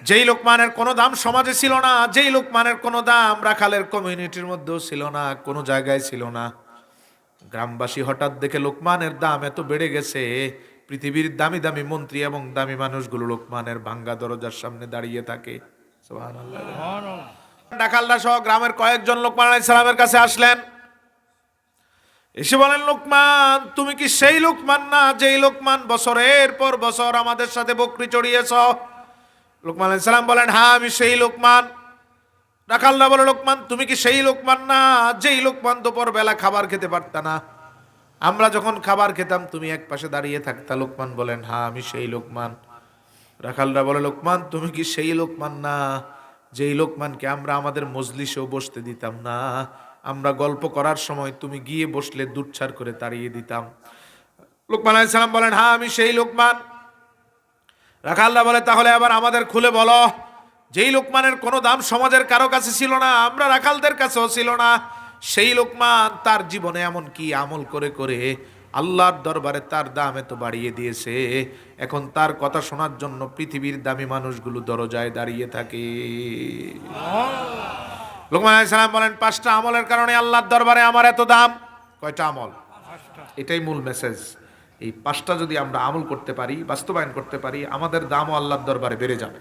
যেই লোকমানের কোনো দাম সমাজে ছিল না, যেই লোকমানের কোনো দাম রাখালের কমিউনিটির মধ্যেও ছিল না, কোনো জায়গায় ছিল না। গ্রামবাসী হঠাৎ দেখে লোকমানের দাম এত বেড়ে গেছে, পৃথিবীর দামি দামি মন্ত্রী এবং দামি মানুষগুলো লোকমানের ভাঙ্গা দরজার সামনে দাঁড়িয়ে থাকে। সুবহানাল্লাহ। রাখালরা সহ গ্রামের কয়েকজন লোকমান আলাইহিস সালামের কাছে আসলেন, এসে বলেন, লোকমান, তুমি কি সেই লোকমান না যেই লোকমান বছরের পর বছর আমাদের সাথে বকরি চড়িয়েছ? লোকমান আলাইহিস সালাম বলেন, হ্যাঁ আমি সেই লোকমান। রাখালরা বলে, লোকমান, তুমি কি সেই লোকমান না যেই লোকমান দুপুর বেলা খাবার খেতে পারতা না? আমরা যখন খাবার খেতাম তুমি এক পাশে দাঁড়িয়ে থাকতা। লোকমান বলেন, হ্যাঁ আমি সেই লোকমান। রাখালরা বলে, লোকমান, তুমি কি সেই লোকমান না যেই লোকমানকে আমরা আমাদের মজলিসেও বসতে দিতাম না? আমরা গল্প করার সময় তুমি গিয়ে বসলে দুচ্ছার করে তাড়িয়ে দিতাম। লোকমান আলাইহিস সালাম বলেন, হ্যাঁ আমি সেই লোকমান। রাখালরা বলে, তাহলে আবার আমাদের খুলে বলো, যেই লোকমানের কোনো দাম সমাজের কারো কাছে ছিল না, আমরা রাখালদের কাছেও ছিল না, সেই লোকমান তার জীবনে এমন কি আমল করে করে আল্লাহর দরবারে তার দাম এত বাড়িয়ে দিয়েছে, এখন তার কথা শোনার জন্য পৃথিবীর দামি মানুষগুলো দরজায় দাঁড়িয়ে থাকে। লোকমান আলাইহিস সালাম বলেন, 5টা আমলের কারণে আল্লাহর দরবারে আমার এত দাম। কয়টা আমল? এটাই মূল মেসেজ। এই 5টা যদি আমরা আমল করতে পারি, বাস্তবায়ন করতে পারি, আমাদের দামও আল্লাহর দরবারে বেড়ে যাবে।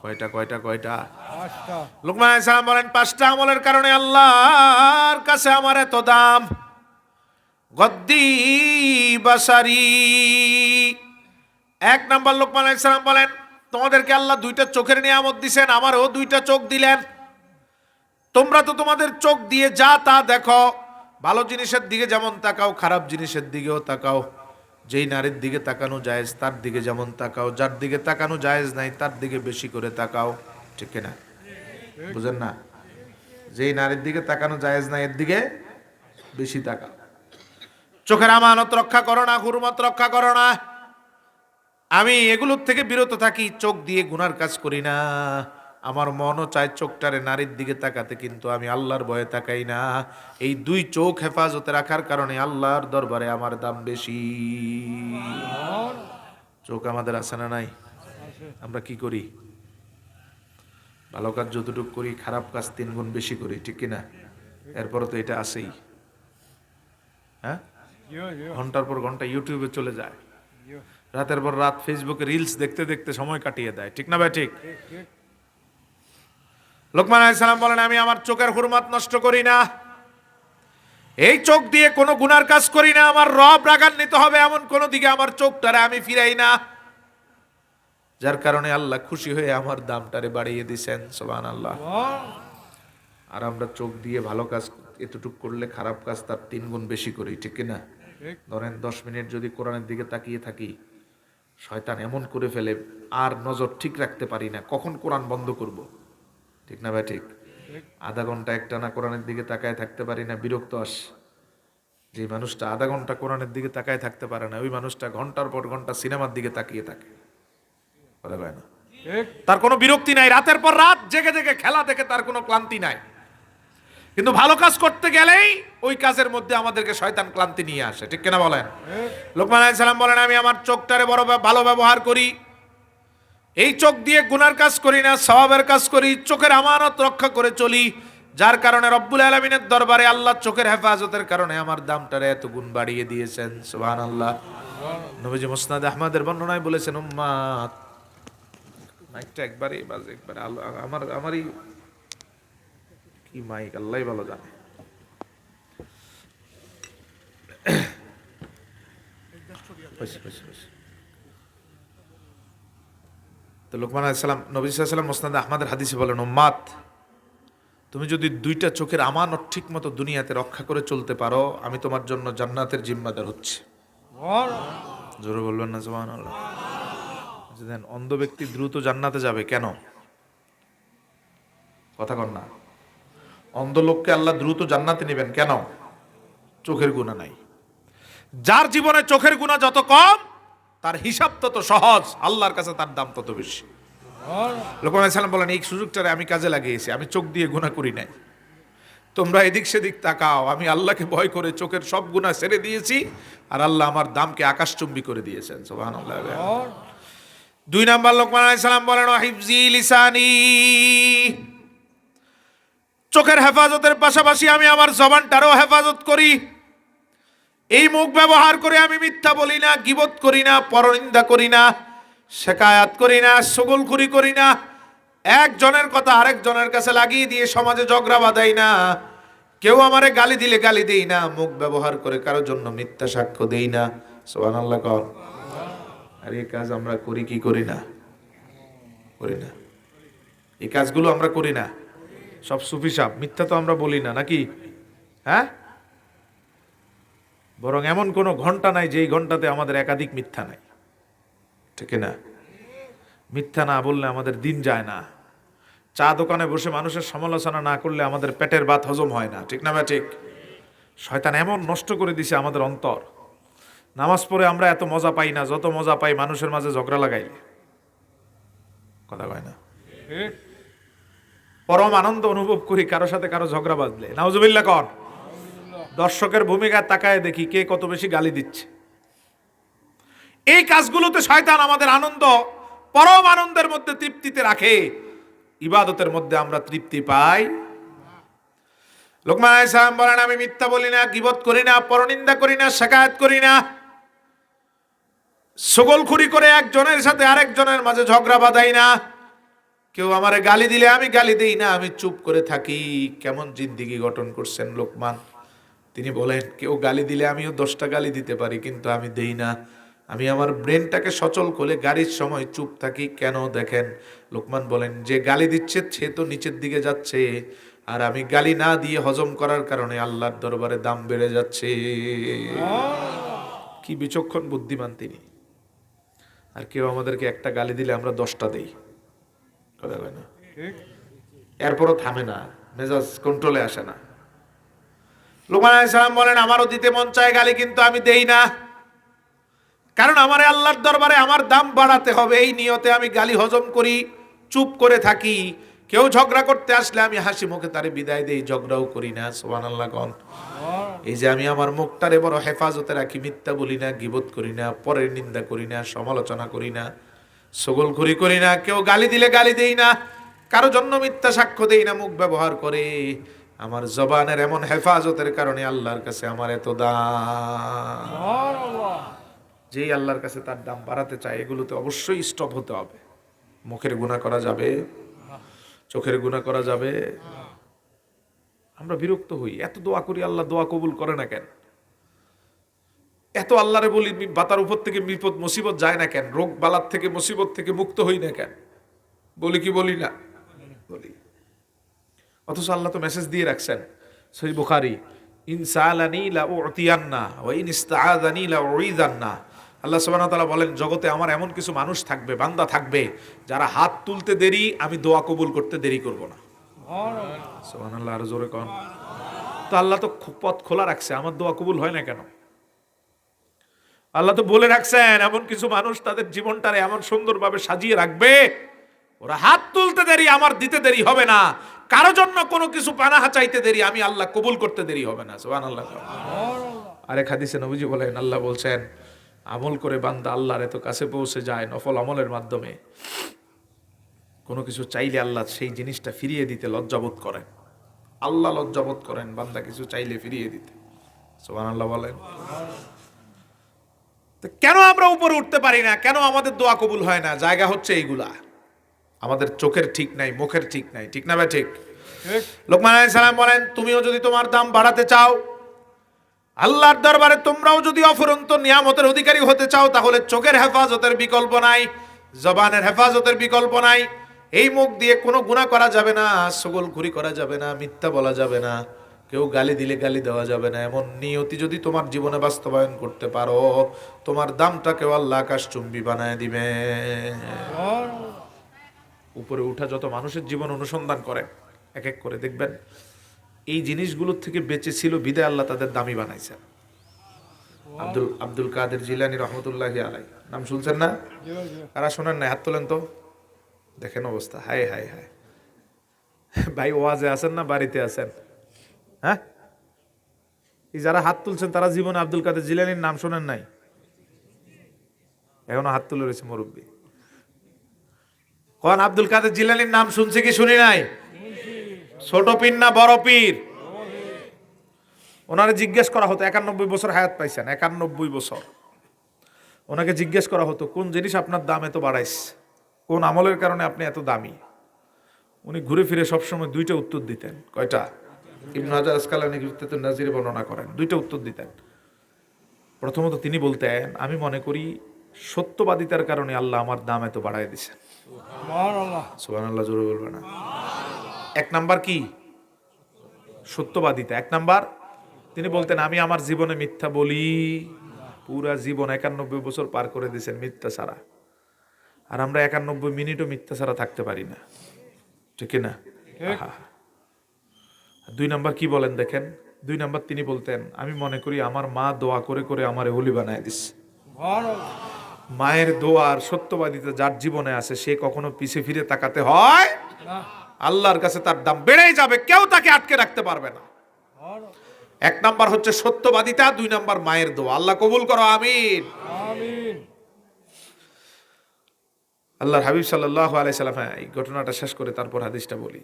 কয়টা কয়টা কয়টা? লোকমান আলাইহিস সালাম বলেন, 5টা আমলের কারণে আল্লাহর কাছে আমার এত দাম। গদ্দি বাসারি। 1 নাম্বার, লোকমান আলাইহিস সালাম বলেন, তোমাদেরকে আল্লাহ 2টা চোখের নিয়ামত দিবেন, আমারও 2টা চোখ দিলেন। তোমরা তো তোমাদের চোখ দিয়ে যা তা দেখো, ভালো জিনিসের দিকে যেমন তাকাও, খারাপ জিনিসের দিকেও তাকাও। যেই নারীর দিকে তাকানো জায়েজ তার দিকে যেমন তাকাও, যার দিকে তাকানো জায়েজ নাই তার দিকে বেশি করে তাকাও। ঠিক না? বুঝেন না? যেই নারীর দিকে তাকানো জায়েজ নাই এর দিকে বেশি তাকাও। চোখের আমানত রক্ষা করো না, হুরমত রক্ষা করো না। আমি এগুলোর থেকে বিরত থাকি, চোখ দিয়ে গুনার কাজ করি না। আমার মনও চায় চোখটারে নারীর দিকে তাকাতে, কিন্তু আমি আল্লাহর ভয়ে তাকাই না। এই 2 চোখ হেফাজতে রাখার কারণে আল্লাহর দরবারে আমার দাম বেশি। চোখ আমাদের আছে না নাই? আমরা কি করি? ভালো কাজ যতটুকু করি, খারাপ কাজ 3 গুণ বেশি করি। ঠিক কিনা? এরপরে তো এটা আছেই। হ্যাঁ, ঘন্টার পর ঘন্টা ইউটিউবে চলে যায়, রাতের পর রাত ফেসবুকে রিলস দেখতে দেখতে সময় কাটিয়ে দেয়। ঠিক না ভাই? ঠিক। লোকমান আলাইহিস সালাম বলেন, আমি আমার চোখের হুরমত নষ্ট করি না, এই চোখ দিয়ে কোনো গুনার কাজ করি না। আমার রব রাগান্বিত হবে এমন কোন দিকে আমার চোখটারে আমি ফিরাই না, যার কারণে আল্লাহ খুশি হয়ে আমার দামটারে বাড়িয়ে দিয়েছেন। সুবহানাল্লাহ। আর আমরা চোখ দিয়ে ভালো কাজ এতটুকু করলে খারাপ কাজ তার 3 গুণ বেশি করি। ঠিক না? ধরেন 10 মিনিট যদি কোরআনের দিকে তাকিয়ে থাকি, শয়তান এমন করে ফেলে আর নজর ঠিক রাখতে পারি না, কখন কোরআন বন্ধ করব। ঠিক না ভাই? ঠিক। আধা ঘন্টা একটানা কোরআনের দিকে তাকায় থাকতে পারি না, বিরক্ত আসে। যে মানুষটা আধা ঘন্টা কোরআনের দিকে তাকায় থাকতে পারে না, ওই মানুষটা ঘন্টার পর ঘন্টা সিনেমার দিকে তাকিয়ে থাকে। বলে ভাই না, তার কোনো বিরক্তি নাই, রাতের পর রাত জেগে জেগে খেলা দেখে তার কোনো ক্লান্তি নাই। কিন্তু ভালো কাজ করতে গেলেই ওই কাজের মধ্যে আমাদেরকে শয়তান ক্লান্তি নিয়ে আসে। ঠিক কিনা বলেন? লোকমান আলাইহিস সালাম বলেন, আমি আমার চোখটারে বড় ভালো ব্যবহার করি, এই চোখ দিয়ে গুনার কাজ করি না, সওয়াবের কাজ করি, চোখের আমানত রক্ষা করে চলি, যার কারণে রব্বুল আলামিনের দরবারে আল্লাহ চোখের হেফাজতের কারণে আমার দামটারে এত গুণ বাড়িয়ে দিয়েছেন। সুবহানাল্লাহ। নবীজি মুসনাদ আহমদের বর্ণনায় বলেছেন, উম্মাত, মাইকটা একবারে বাজে, একবারে আমারই কি মাইক, আল্লাহই ভালো জানে। তো লোকমান আলাইহিস সালাম, নবী সাল্লাল্লাহু আলাইহি ওয়াসাল্লাম মুসনাদ আহমদের হাদিসে বলেন, উম্মাত, তুমি যদি 2টা চোখের আমানত ঠিক মতো দুনিয়াতে রক্ষা করে চলতে পারো, আমি তোমার জন্য জান্নাতের জিম্মাদার হচ্ছে। জোরে বলবেন না সুবহানাল্লাহ? দেন, অন্ধ ব্যক্তি দ্রুত জান্নাতে যাবে কেন? কথা কন না। অন্ধ লোককে আল্লাহ দ্রুত জান্নাতে নেবেন কেন? চোখের গুনাহ নাই। যার জীবনে চোখের গুনাহ যত কম, তার হিসাব তত সহজ, আল্লাহর কাছে তার দাম তত বেশি। লোকমান আলাইহিস সালাম বলেন, এই সুযোগটারে আমি কাজে লাগিয়েছি, আমি চোখ দিয়ে গুনাহ করি নাই। তোমরা এদিক সেদিক তাকাও, আমি আল্লাহকে ভয় করে চোখের সব গুনাহ ছেড়ে দিয়েছি, আর আল্লাহ আমার দামকে আকাশচুম্বী করে দিয়েছেন। সুবহানাল্লাহ। দুই নাম্বার লোকমান আলাইহিস সালাম বলেন হিফজি লিসানি, চোখের হেফাজতের পাশাপাশি আমি আমার জবানটারও হেফাজত করি। এই মুখ ব্যবহার করে আমি মিথ্যা বলি না, গীবত করি না, পরনিন্দা করি না, শেকায়াত করি না, চগলখুরি করি না, একজনের কথা আরেকজনের কাছে লাগিয়ে দিয়ে সমাজে ঝগড়া বাঁধাই না, কেউ আমারে গালি দিলে গালি দেই না, মুখ ব্যবহার করে কারোর জন্য মিথ্যা সাক্ষ্য দেই না। সুবহানাল্লাহ কর। আর এই কাজ আমরা করি কি করি না? করি না। এই কাজগুলো আমরা করি না। সব সুফি সাহেব, মিথ্যা তো আমরা বলি না নাকি? হ্যাঁ, বরং এমন কোন ঘন্টা নাই যেই ঘন্টাতে আমাদের একাধিক মিথ্যা নাই, ঠিক না? মিথ্যা না বললে আমাদের দিন যায় না। চা দোকানে বসে মানুষের সমালোচনা না করলে আমাদের পেটের ভাত হজম হয় না, ঠিক না ভাই? ঠিক। শয়তান এমন নষ্ট করে দিছে আমাদের অন্তর। নামাজ পড়ে আমরা এত মজা পাই না যত মজা পাই মানুষের মাঝে ঝগড়া লাগাইলে। কথা কয় না? পরম আনন্দ অনুভব করি কারো সাথে কারো ঝগড়া বাঁধলে। নাউজুবিল্লাহ কর। দর্শকের ভূমিকায় তাকায় দেখি কে কত বেশি গালি দিচ্ছে। এই কাজগুলোতে শয়তান আমাদের আনন্দ, পরম আনন্দের মধ্যে তৃপ্তিতে রাখে, ইবাদতের মধ্যে আমরা তৃপ্তি পাই। লোকমান আলাইহিস সালাম বলেন আমি মিথ্যা বলি না, গীবত করি না, পরনিন্দা করি না, শিকায়াত করি না, চগলখুরি করে একজনের সাথে আরেকজনের মাঝে ঝগড়া বাঁধাই না, কেউ আমারে গালি দিলে আমি গালি দেই না, আমি চুপ করে থাকি। কেমন জিন্দেগি গঠন করছেন লোকমান। তিনি বলেন কেউ গালি দিলে আমিও 10টা গালি দিতে পারি, কিন্তু আমি দেই না। আমি আমার ব্রেনটাকে সচল করে গাড়ির সময় চুপ থাকি। কেন দেখেন, লোকমান বলেন যে গালি দিচ্ছে সে তো নিচের দিকে যাচ্ছে, আর আমি গালি না দিয়ে হজম করার কারণে আল্লাহর দরবারে দাম বেড়ে যাচ্ছে। কি বিচক্ষণ বুদ্ধিমান তিনি। আর কেউ আমাদেরকে একটা গালি দিলে আমরা 10টা দেই, কথা কয় না? এরপরও থামে না, মেজাজ কন্ট্রোলে আসে না। লোকমান আলাইহিস সালাম বলেন আমারও দিতে মন চায় গালি, কিন্তু আমি দেই না, কারণ আমারে আল্লাহর দরবারে আমার দাম বাড়াতে হবে। এই নিয়তে আমি গালি হজম করি, চুপ করে থাকি। কেউ ঝগড়া করতে আসলে আমি হাসি মুখে তারে বিদায় দেই, ঝগড়াও করি না। সুবহানাল্লাহ কোন। এই যে আমি আমার মুখটারে বড় হেফাজতে রাখি, মিথ্যা বলি না, গীবত করি না, পরের নিন্দা করি না, সমালোচনা করি না, চগলখুরি করি না, কেউ গালি দিলে গালি দেই না, কারো জন্য মিথ্যা সাক্ষ্য দেই না, মুখ ব্যবহার করে আমার জবানের এমন হেফাজতের কারণে আল্লাহর কাছে আমার এত দাম। যেই আল্লাহর কাছে তার দাম বাড়াতে চায় এগুলোতে অবশ্যই স্টপ হতে হবে। মুখের গুনাহ করা যাবে, চোখের গুনাহ করা যাবে। আমরা বিরক্ত হই, এত দোয়া করি আল্লাহ দোয়া কবুল করে না কেন? এত আল্লাহরে বলি বাতার উপর থেকে বিপদ মুসিবত যায় না কেন? রোগ বালার থেকে মুসিবত থেকে মুক্ত হই না কেন? বলি কি বলি না? বলি। অথচ আল্লাহ তো মেসেজ দিয়ে রাখছেন সহিহ বুখারী, ইন সালানি লা উতিয়ান্না ওয়া ইন ইস্তাআযানি লা উইযান্না। আল্লাহ সুবহানাহু ওয়া তাআলা বলেন জগতে আমার এমন কিছু মানুষ থাকবে, বান্দা থাকবে, যারা হাত তুলতে দেরি, আমি দোয়া কবুল করতে দেরি করব না। সুবহানাল্লাহ, আর জোরে কোন। তো আল্লাহ তো পথ খোলা রাখছে, আমার দোয়া কবুল হয় না কেন? আল্লাহ তো বলে রাখছেন এমন কিছু মানুষ তাদের জীবনটারে এমন সুন্দরভাবে সাজিয়ে রাখবে, ওরা হাত তুলতে দেরি, আমার দিতে দেরি হবে না। কারো জন্য কোনো কিছু পানাহা চাইতে দেরি, আমি আল্লাহ কবুল করতে দেরি হবে না। সুবহানাল্লাহ। আরেক হাদিসে নবীজি বলেন, আল্লাহ বলছেন আমল করে বান্দা আল্লাহর এত কাছে পৌঁছে যায় নফল আমলের মাধ্যমে, কোনো কিছু চাইলে আল্লাহ সেই জিনিসটা ফিরিয়ে দিতে লজ্জাবোধ করেন। আল্লাহ লজ্জাবোধ করেন বান্দা কিছু চাইলে ফিরিয়ে দিতে। সুবহানাল্লাহ বলেন। তো কেন আমরা উপরে উঠতে পারি না? কেন আমাদের দোয়া কবুল হয় না? জায়গা হচ্ছে এইগুলা। আমাদের চোখের ঠিক নাই, মুখের ঠিক নাই, ঠিক না ভাই? ঠিক। লোকমান আলাইহিস সালাম বলেন তুমিও যদি তোমার দাম বাড়াতে চাও, আল্লাহর দরবারে তোমরাও যদি অফুরন্ত নিয়ামতের অধিকারী হতে চাও, তাহলে চোখের হেফাজতের বিকল্প নাই, জবানের হেফাজতের বিকল্প নাই। এই মুখ দিয়ে কোনো গুনাহ করা যাবে না, চগলখুরি করা যাবে না, মিথ্যা বলা যাবে না, কেউ গালি দিলে গালি দেওয়া যাবে না। এমন নিয়তি যদি তোমার জীবনে বাস্তবায়ন করতে পারো, তোমার দামটাকেও আল্লাহ আকাশচুম্বী বানায় দিবে। উপরে উঠা যত মানুষের জীবন অনুসন্ধান করেন এক এক করে দেখবেন এই জিনিসগুলোর থেকে বেঁচে ছিল বিদায় আল্লাহ তাদের দামি বানাইছেন। আব্দুল কাদের জিলানী রহমতুল্লাহি আলাইহি নাম শুনছেন না? কারা শোনেন না? হাত তোলেন তো, দেখেন অবস্থা। হায় হায় হায় ভাই, ওয়াজে আছেন না বাড়িতে আছেন? হ্যাঁ, এই যারা হাত তুলছেন তারা জীবনে আব্দুল কাদের জিলানীর নাম শোনেন নাই? এখনো হাত তুলে রয়েছে মুরব্বী। কোন আব্দুল কাদের জিলানীর নাম শুনছি কি শুনি নাই? ছোট পীর না বড় পীর? ওনারে জিজ্ঞেস করা হতো, 91 বছর হায়াত পাইছেন, 91 বছর। ওনাকে জিজ্ঞেস করা হতো কোন জিনিস আপনার দাম এত বাড়াইছে, কোন আমলের কারণে আপনি এত দামি? উনি ঘুরে ফিরে সবসময় দুইটা উত্তর দিতেন। কয়টা? ইবনে হাজার আসকালানী কিতাবুন নাজিরে বর্ণনা করেন, দুইটা উত্তর দিতেন। প্রথমত তিনি বলতেন, আমি মনে করি সত্যবাদিতার কারণে আল্লাহ আমার দাম এত বাড়ায় দিছেন। সুবহানাল্লাহ, জোরে বলবে না? এক নাম্বার কি? সত্যবাদিতা এক নাম্বার। তিনি বলতেন, আমি আমার জীবনে মিথ্যা বলি, পুরা জীবন 91 বছর পার করে দিয়েছেন মিথ্যা ছাড়া, আর আমরা 91 মিনিটও মিথ্যা ছাড়া থাকতে পারি না, ঠিক না? দুই নাম্বার কি বলেন দেখেন? দুই নাম্বার তিনি বলতেন, আমি মনে করি আমার মা দোয়া করে করে আমার ওলি বানায় দিচ্ছে। মায়ের দোয়ার সত্যবাদিতা যার জীবনে আছে সে কখনো পিছে ফিরে তাকাতে হয় না। আল্লাহর কাছে তার দাম বেড়েই যাবে, কেউ তাকে আটকে রাখতে পারবে না। এক নাম্বার হচ্ছে সত্যবাদিতা, দুই নাম্বার মায়ের দোয়া। আল্লাহ কবুল করো, আমিন। আল্লাহর হাবিব সাল্লাল্লাহু আলাইহি সাল্লাম, এই ঘটনাটা শেষ করে তারপর হাদিসটা বলি।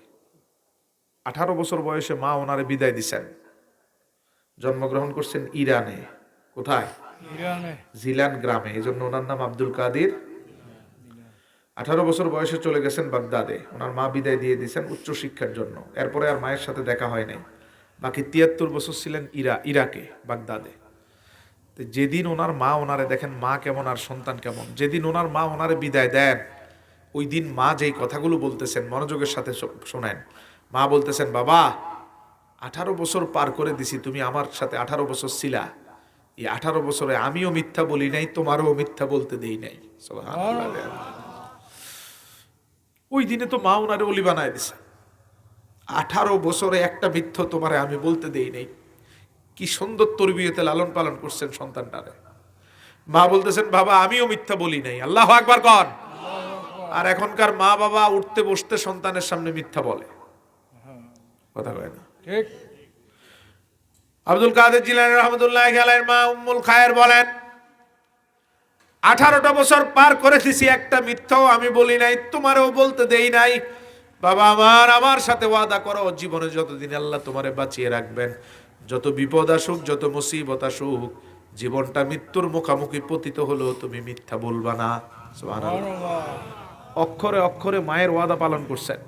18 বছর বয়সে মা ওনারে বিদায় দিছেন। জন্মগ্রহণ করছেন ইরানে। কোথায়? ইরানে, জিলান গ্রামে। এই জন্য ওনার নাম আব্দুল কাদের। 18 বছর বয়সে চলে গেছেন বাগদাদে। ওনার মা বিদায় দিয়ে দিয়েছেন উচ্চশিক্ষার জন্য। এরপরে আর মায়ের সাথে দেখা হয় নাই। বাকি 73 বছর ছিলেন ইরাকে, বাগদাদে। তো যেদিন ওনার মা ওনারে দেখেন, মা কেমন আর সন্তান কেমন, যেদিন ওনার মা ওনারে বিদায় দেন, ওই দিন মা যেই কথাগুলো বলতেছেন মনোযোগের সাথে শোনেন। মা বলতেছেন, বাবা 18 বছর পার করে দিছি, তুমি আমার সাথে 18 বছর ছিলা। এই 18 বছরে আমিও মিথ্যা বলি নাই, তোমারও মিথ্যা বলতে দেই নাই। ওই দিনে তো মা ওনারে ওলি বানায় দিছে। 18 বছরে একটা মিথ্যা তোমারে আমি বলতে দেই নাই। কি সুন্দর তরবিয়তে লালন পালন করছেন সন্তানটারে। মা বলতেছেন, বাবা আমিও মিথ্যা বলি নাই। আল্লাহু আকবার কর। আর এখনকার মা বাবা উঠতে বসতে সন্তানের সামনে মিথ্যা বলে, কথা কয় না, ঠিক? আব্দুল কাদের জিলানী রাহমাতুল্লাহি আলাইহির মা উম্মুল খায়ের বলেন, 18টা বছর পার করে দিছি, একটা মিথ্যাও আমি বলি নাই, তোমারও বলতে দেই নাই। বাবা আমার সাথে ওয়াদা করো, জীবনে যতদিন আল্লাহ তোমারে বাঁচিয়ে রাখবেন, যত বিপদ আসুক, যত মুসিবত আসুক, জীবনটা মৃত্যুর মুখোমুখি পতিত হলো, তুমি মিথ্যা বলবা না। সুবহানাল্লাহ। অক্ষরে অক্ষরে মায়ের ওয়াদা পালন করছেন।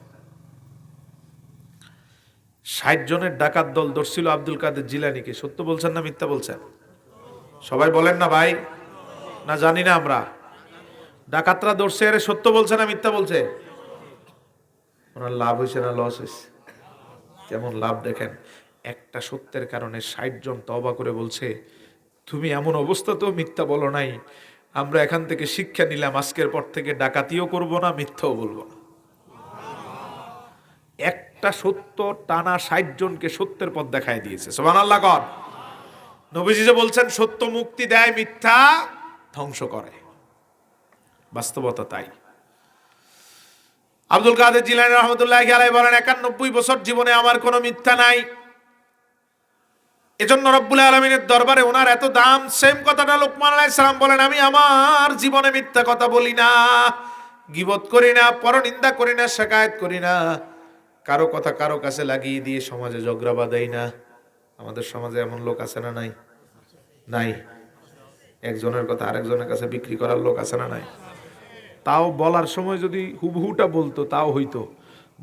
60 জনের ডাকাত দল ধরছিল আব্দুল কাদের জিলানীকে। সত্য বলছেন না মিথ্যা বলছেন? সবাই বলেন না ভাই, না জানি না আমরা। ডাকাতরা ধরছে, আরে সত্য বলছে না মিথ্যা বলছে? ওনার লাভ হয়েছে না লস হয়েছে? কেমন লাভ দেখেন। একটা সত্যের কারণে 60 জন তওবা করে বলছে, তুমি এমন অবস্থা তো মিথ্যা বলো নাই, আমরা এখান থেকে শিক্ষা নিলাম, আজকের পর থেকে ডাকাতিও করব না, মিথ্যাও বলবো না। একটা সত্য টানা 60 জনকে সত্যের পথ দেখায় দিয়েছে। সুবহানাল্লাহ কর। নবীজি যে বলছেন সত্য মুক্তি দেয়, মিথ্যা ধ্বংস করে, বাস্তবতা তাই। আব্দুল কাদের জিলানী রাহমাতুল্লাহি আলাইহি বলেন, 91 বছর জীবনে আমার কোনো মিথ্যা নাই। এজন্য রব্বুল আলামিনের দরবারে ওনার এত দাম। সেম কথাটা লোকমান আলাইহিস সালাম বলেন, আমি আমার জীবনে মিথ্যা কথা বলি না, গীবত করি না, পরনিন্দা করি না, শিকায়েত করি না, কারো কথা কারো কাছে লাগিয়ে দিয়ে সমাজে ঝগড়া বাঁধাই না। আমাদের সমাজে এমন লোক আছে না নাই? নাই। একজনের কথা আরেকজনের কাছে বিক্রি করার লোক আছে না নাই? তাও বলার সময় যদি হুবহুটা বলতো তাও হইতো,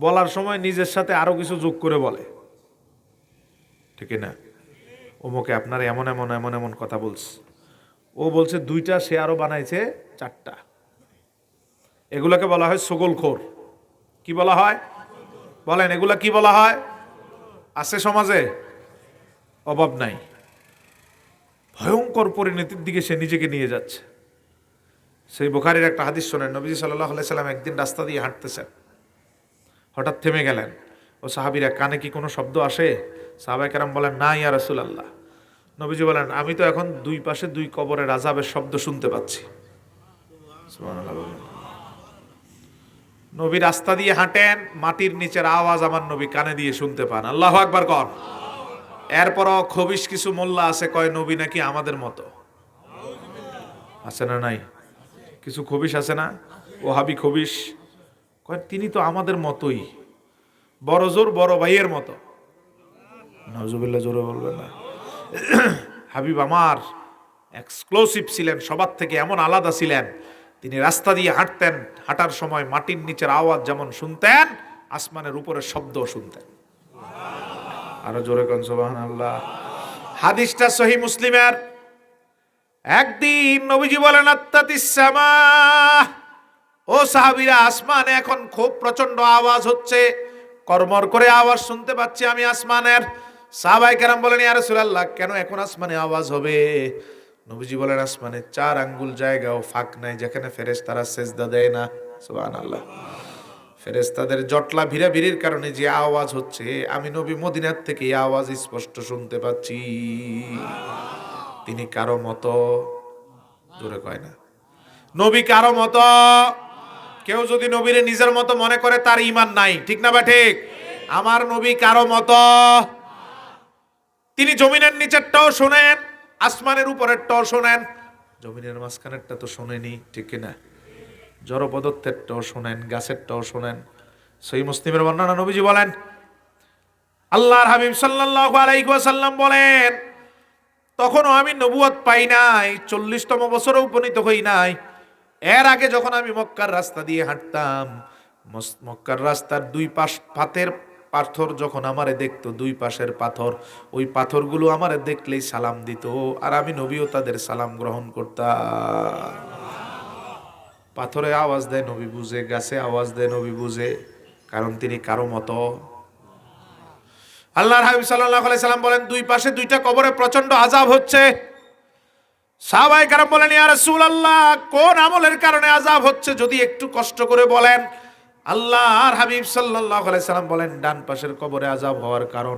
বলার সময় নিজের সাথে আরো কিছু যোগ করে বলে, ঠিক না? ওমকে আপনার এমন এমন এমন এমন কথা বলছে, ও বলছে 2টা, সে আরো বানাইছে 4টা। এগুলাকে বলা হয় সগলখোর। কি বলা হয় বলেন? এগুলা কি বলা হয়? আছে সমাজে? অভাব নাই। ভয়ঙ্কর পরিণতির দিকে সে নিজেকে নিয়ে যাচ্ছে। সেই বুখারীর একটা হাদিস শোনেন। নবীজি সাল্লাল্লাহু আলাইহি সাল্লাম একদিন রাস্তা দিয়ে হাঁটতেছেন, হঠাৎ থেমে গেলেন। ও সাহাবীরা, কানে কি কোনো শব্দ আসে? সাহাবায়ে কেরাম বলেন, না ইয়া রাসূলুল্লাহ। নবীজি বলেন, আমি তো এখন 2 পাশে 2 কবরের আযাবের শব্দ শুনতে পাচ্ছি। সুবহানাল্লাহ। নবী রাস্তা দিয়ে হাঁটেন, মাটির নিচের আওয়াজ আমার নবী কানে দিয়ে শুনতে পান। আল্লাহু আকবার কর। এরপরও খবিশ কিছু মোল্লা আছে, কয় নবী নাকি আমাদের মতো। আছে না নাই? কিছু খবিশ আছে না, ওহাবি খবিশ, কয় তিনি তো আমাদের মতোই, বড় জোর বড় ভাইয়ের মতো। নাউজুবিল্লাহ, জোরে বলবেন না। হাবিব আমার এক্সক্লুসিভ ছিলেন, সবার থেকে এমন আলাদা ছিলেন। তিনি রাস্তা দিয়ে হাঁটতেন, হাঁটার সময় মাটির নিচের আওয়াজ যেমন শুনতেন, আসমানের উপরের শব্দ শুনতেন। আরো জোরে কোন সুবহানাল্লাহ। হাদিসটা সহিহ মুসলিমের। একদিন নবীজি বলেন, আত্তাতিস সামা, ও সাহাবীরা, আসমানে এখন খুব প্রচন্ড আওয়াজ হচ্ছে, কর্মর করে আওয়াজ শুনতে পাচ্ছি আমি আসমানের। সাহাবায়ে কেরাম বলেন, ইয়া রাসূলুল্লাহ, কেন এখন আসমানে আওয়াজ হবে? নবীজি বলেন, আসমানে 4 আঙ্গুল জায়গাও ফাঁক নাই যেখানে ফেরেশতারা সেজদা দেয় না। সুবহানাল্লাহ। ফেরেশতাদের জটলা ভিড়াভিড়ির কারণে যে আওয়াজ হচ্ছে, আমি নবী মদিনার থেকে এই আওয়াজ স্পষ্ট শুনতে পাচ্ছি। তিনি কারো মতো, জোরে কয় না, নবী কারো মতো। কেউ যদি নবীরে নিজের মতো মনে করে তার ঈমান নাই, ঠিক না বা ঠিক? আমার নবী কারো মতো। তিনি জমিনের নিচেরটাও শোনেন, আসমানের উপরেরটাও শোনেন। জমিনের মাঝখানেরটা তো শোনেনি, ঠিক কিনা? জড় পদার্থেরটাও শোনেন, গাছেরটাও শোনেন। সহিহ মুসলিমের বর্ণনা, নবীজি বলেন, আল্লাহর হাবিব সাল্লাল্লাহু আলাইহি ওয়াসাল্লাম বলেন, তখনও আমি নবুয়ত পাই নাই, 40তম বছরে উপনীত হই নাই। এর আগে যখন আমি মক্কার রাস্তা দিয়ে হাঁটতাম, মক্কার রাস্তার দুই পাশ পাতের পাথর যখন আমারে দেখতো, দুই পাশের পাথর, ওই পাথরগুলো আমারে দেখলেই সালাম দিত, আর আমি নবীও তাদের সালাম গ্রহণ করতাম। পাথরে আওয়াজ দেয় নবী বুঝে, গাছে আওয়াজ দেয় নবী বুঝে, কারণ তিনি কারো মতো। আল্লাহর হাবিব সাল্লাল্লাহু আলাইহি সাল্লাম বলেন, দুই পাশে দুইটা কবরে প্রচন্ড আযাব হচ্ছে। সাহাবায়ে কেরাম বলেন, ইয়া রাসূলুল্লাহ, কোন আমলের কারণে আযাব হচ্ছে যদি একটু কষ্ট করে বলেন। আল্লাহর হাবিব সাল্লাল্লাহু আলাইহি সাল্লাম বলেন, ডান পাশের কবরে আযাব হওয়ার কারণ,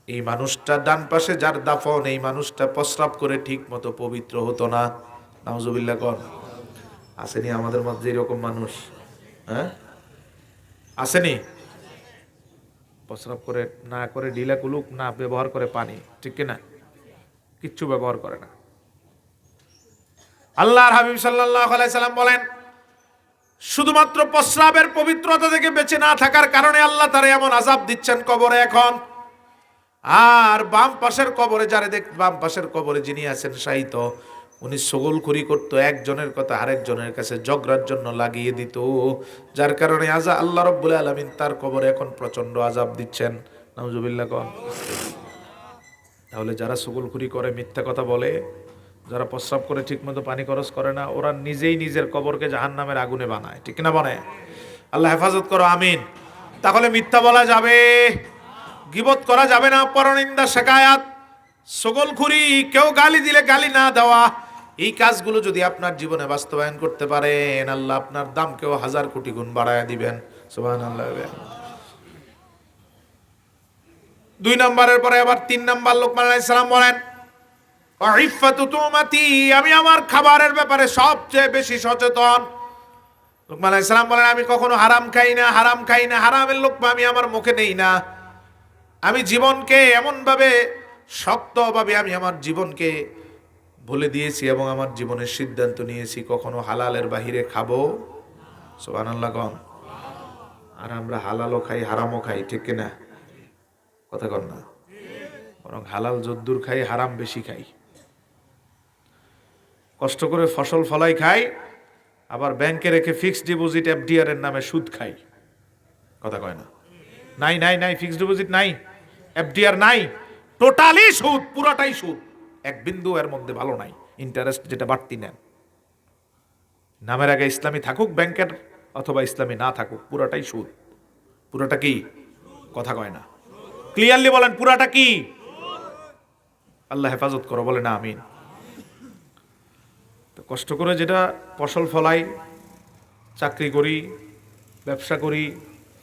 এই মানুষটা ডান পাশে যার দাফন, এই মানুষটা প্রস্রাব করে ঠিক মতো পবিত্র হতো না। নাউজুবিল্লাহ কর। আসেনি আমাদের মধ্যে এরকম মানুষ? হ্যাঁ, আসেনি? প্রস্রাব করে না করে ঢিলা কুলুক না ব্যবহার করে পানি, ঠিক কিনা? কিচ্ছু ব্যবহার করে না। আল্লাহর হাবিব সাল্লাল্লাহু আলাইহি সাল্লাম বলেন, শুধুমাত্র প্রস্রাবের পবিত্রতা থেকে বেঁচে না থাকার কারণে আল্লাহ তারে এমন আযাব দিচ্ছেন কবরে এখন। আর বাম পাশের কবরে যারে বাম পাশের কবরে যিনি আছেন শায়িত, উনি সগলখুরি করতো, একজনের কথা আরেকজনের কাছে ঝগড়ার জন্য লাগিয়ে দিত, যার কারণে আল্লাহ রাব্বুল আলামিন তার কবরে এখন প্রচন্ড আযাব দিচ্ছেন। নাউজুবিল্লাহ কোন। তাহলে যারা সগলখুরি করে, মিথ্যা কথা বলে, যারা প্রস্রাব করে ঠিকমতো পানি খরচ করে না, ওরা নিজেই নিজের কবরকে জাহান্নামের আগুনে বানায়, ঠিক না? বানায়। আল্লাহ হেফাজত করো, আমিন। তাহলে মিথ্যা বলা যাবে, গীবত করা যাবে না, পরনিন্দা, শিকায়াত, সগলখুরি, কেউ গালি দিলে গালি না দেওয়া, এই কাজগুলো যদি আপনার জীবনে বাস্তবায়ন করতে পারেন, আল্লাহ আপনার দামকেও 1000 কোটি গুণ বাড়ায়া দিবেন। সুবহানাল্লাহ। 2 নম্বরের পরে আবার 3 নম্বর লোকমান আলাইহিস সালাম বলেন, ইফাতু তুমাতি, আমি আমার খাবারের ব্যাপারে সবচেয়ে বেশি সচেতন। লোকমান আলাইহিস সালাম বলেন, আমি কখনো হারাম খাই না, হারাম খাই না, হারামের লোকমা আমি আমার মুখে নেই না। আমি জীবনকে এমনভাবে শক্তভাবে আমি আমার জীবনকে বলে দিয়েছি এবং আমার জীবনের সিদ্ধান্ত নিয়েছি, কখনো হালালের বাহিরে খাবো। সুবহানাল্লাহ কোন। আর আমরা হালালও খাই, হারামও খাই, ঠিক কিনা? কথা কর না। বরং হালাল যদ্দুর খাই, হারাম বেশি খাই। কষ্ট করে ফসল ফলাই খাই, আবার ব্যাংকে রেখে ফিক্সড ডিপোজিট এফডিআর এর নামে সুদ খাই। কথা কয় না? নাই নাই নাই, ফিক্সড ডিপোজিট নাই, এফডিআর নাই, টোটালি সুদ, পুরাটাই সুদ, এক বিন্দু এর মধ্যে ভালো নাই। ইন্টারেস্ট যেটা বাড়তি নেন, নামের আগে ইসলামী থাকুক ব্যাংকের অথবা ইসলামী না থাকুক, পুরাটাই সুদ। পুরাটা কি? কথা কয় না। ক্লিয়ারলি বলেন, পুরাটা কি? আল্লাহ হেফাজত করো, বলে না আমিন। তো কষ্ট করে যেটা ফসল ফলাই, চাকরি করি, ব্যবসা করি,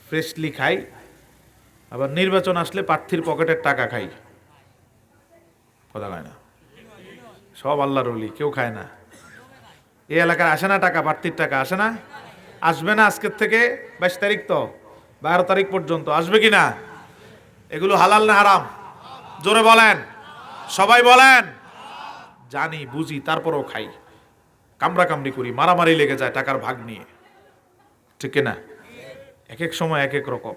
ফ্রেশলি খাই, আবার নির্বাচন আসলে প্রার্থীর পকেটের টাকা খাই। কথা কয় না। সব আল্লাহর ওলি, কেউ খায় না। এই এলাকায় আসে না টাকা, প্রার্থীর টাকা আসে না, আসবে না। আজকের থেকে 22 তারিখ তো 12 তারিখ পর্যন্ত আসবে কি না? এগুলো হালাল না হারাম? জোরে বলেন, সবাই বলেন। জানি, বুঝি, তারপরেও খাই, কামড়া কামড়ি করি, মারামারি লেগে যায় টাকার ভাগ নিয়ে, ঠিক না? এক এক সময় এক এক রকম।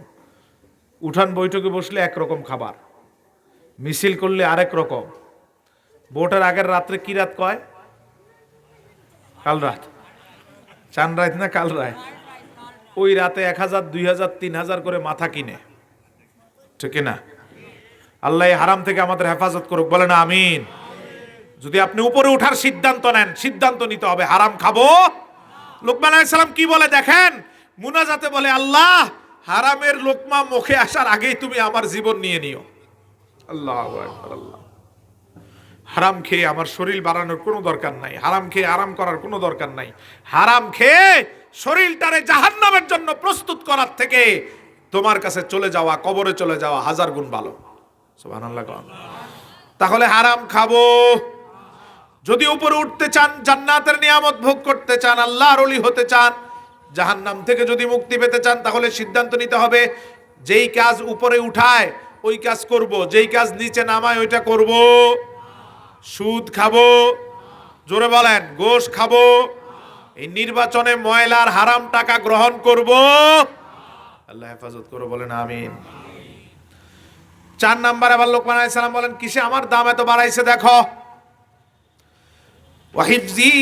উঠান বৈঠকে বসলে একরকম খাবার, মিছিল করলে আরেক রকম। ভোটের আগের রাত্রে কি রাত কয়? কাল রাত। চান রাত না কাল রাত? ওই রাতে 1000, 2000, 3000 করে মাথা কিনে, ঠিক না? আল্লাহ হারাম থেকে আমাদের হেফাজত করুক, বলে না আমিন। যদি আপনি উপরে উঠার সিদ্ধান্ত নেন, সিদ্ধান্ত নিতে হবে হারাম খাবো। লোকমান আলাইহিস সালাম কি বলে দেখেন, মুনাজাতে বলে, আল্লাহ হারামের লোকমা মুখে আসার আগেই তুমি আমার জীবন নিয়ে নিও। আল্লাহু আকবার। আল্লাহ, হারাম খেয়ে আমার শরীর বাড়ানোর কোনো দরকার নাই, হারাম খেয়ে আরাম করার কোনো দরকার নাই। হারাম খেয়ে শরীরটারে জাহান্নামের জন্য প্রস্তুত করার থেকে তোমার কাছে চলে যাওয়া, কবরে চলে যাওয়া 1000 গুণ ভালো। সুবহানাল্লাহ। তাহলে হারাম খাবো। যদি উপরে উঠতে চান, জান্নাতের নিয়ামত ভোগ করতে চান, আল্লাহর ওলি হতে চান, জাহান্নাম থেকে যদি মুক্তি পেতে চান, তাহলে সিদ্ধান্ত নিতে হবে যেই কাজ উপরে উঠায় ওই কাজ করব, যেই কাজ নিচে নামায় ওইটা করব। সুদ খাবো, জোরে বলেন, গোশ খাবো, এই নির্বাচনে ময়লার হারাম টাকা গ্রহণ করব। আল্লাহ হেফাজত করো, বলেন আমিন। 4 নাম্বার আবার লোকমান আলাইহিস সালাম বলেন, কিসে আমার দাম এত বাড়াইছে দেখো। ওয়াহিফজি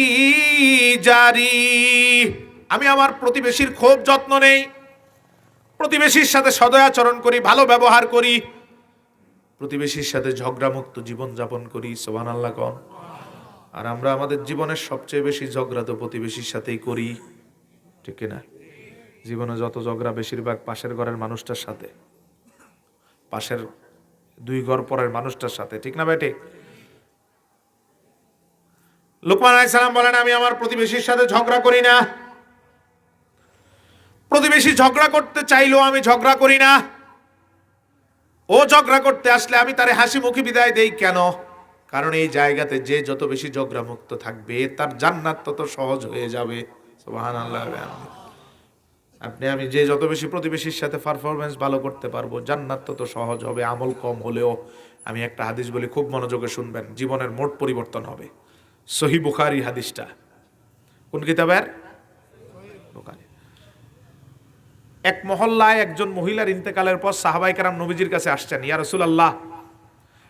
জারি, আমি আমার প্রতিবেশীর খুব যত্ন নেই, প্রতিবেশীর সাথে সদয়াচরণ করি, ভালো ব্যবহার করি, প্রতিবেশীর সাথে ঝগড়ামুক্ত জীবন যাপন করি। সুবহানাল্লাহ কোন। আর আমরা আমাদের জীবনের সবচেয়ে বেশি ঝগড়া তো প্রতিবেশীর সাথেই করি, ঠিক না? জীবনে যত ঝগড়া বেশিরভাগ পাশের ঘরের মানুষটার সাথে, পাশের 2 ঘর পরের মানুষটার সাথে, ঠিক না বেটে? লোকমান আলাইহিস সালাম বলেন, আমি আমার প্রতিবেশীর সাথে ঝগড়া করি না, প্রতিবেশী ঝগড়া করতে চাইলেও আমি ঝগড়া করি না। ও ঝগড়া করতে আসলে আমি তারে হাসি মুখে বিদায় দেই। কেন? কারণ এই জায়গাতে যে যত বেশি ঝগড়া মুক্ত থাকবে তার জান্নাত তত সহজ হয়ে যাবে। সুবহানাল্লাহ। আপনি আমি যে যত বেশি প্রতিবেশীর সাথে পারফরমেন্স ভালো করতে পারবো, জান্নাত তত সহজ হবে। আমল কম হলেও, আমি একটা হাদিস বলি, খুব মনোযোগে শুনবেন, জীবনের মোট পরিবর্তন হবে। সহিহ বুখারী হাদিসটা। কোন কিতাবের? বুখারী। এক মহল্লায় একজন মহিলার ইন্তেকালের পর সাহাবায়ে কেরাম নবীজির কাছে আসছেন, ইয়া রাসূলুল্লাহ,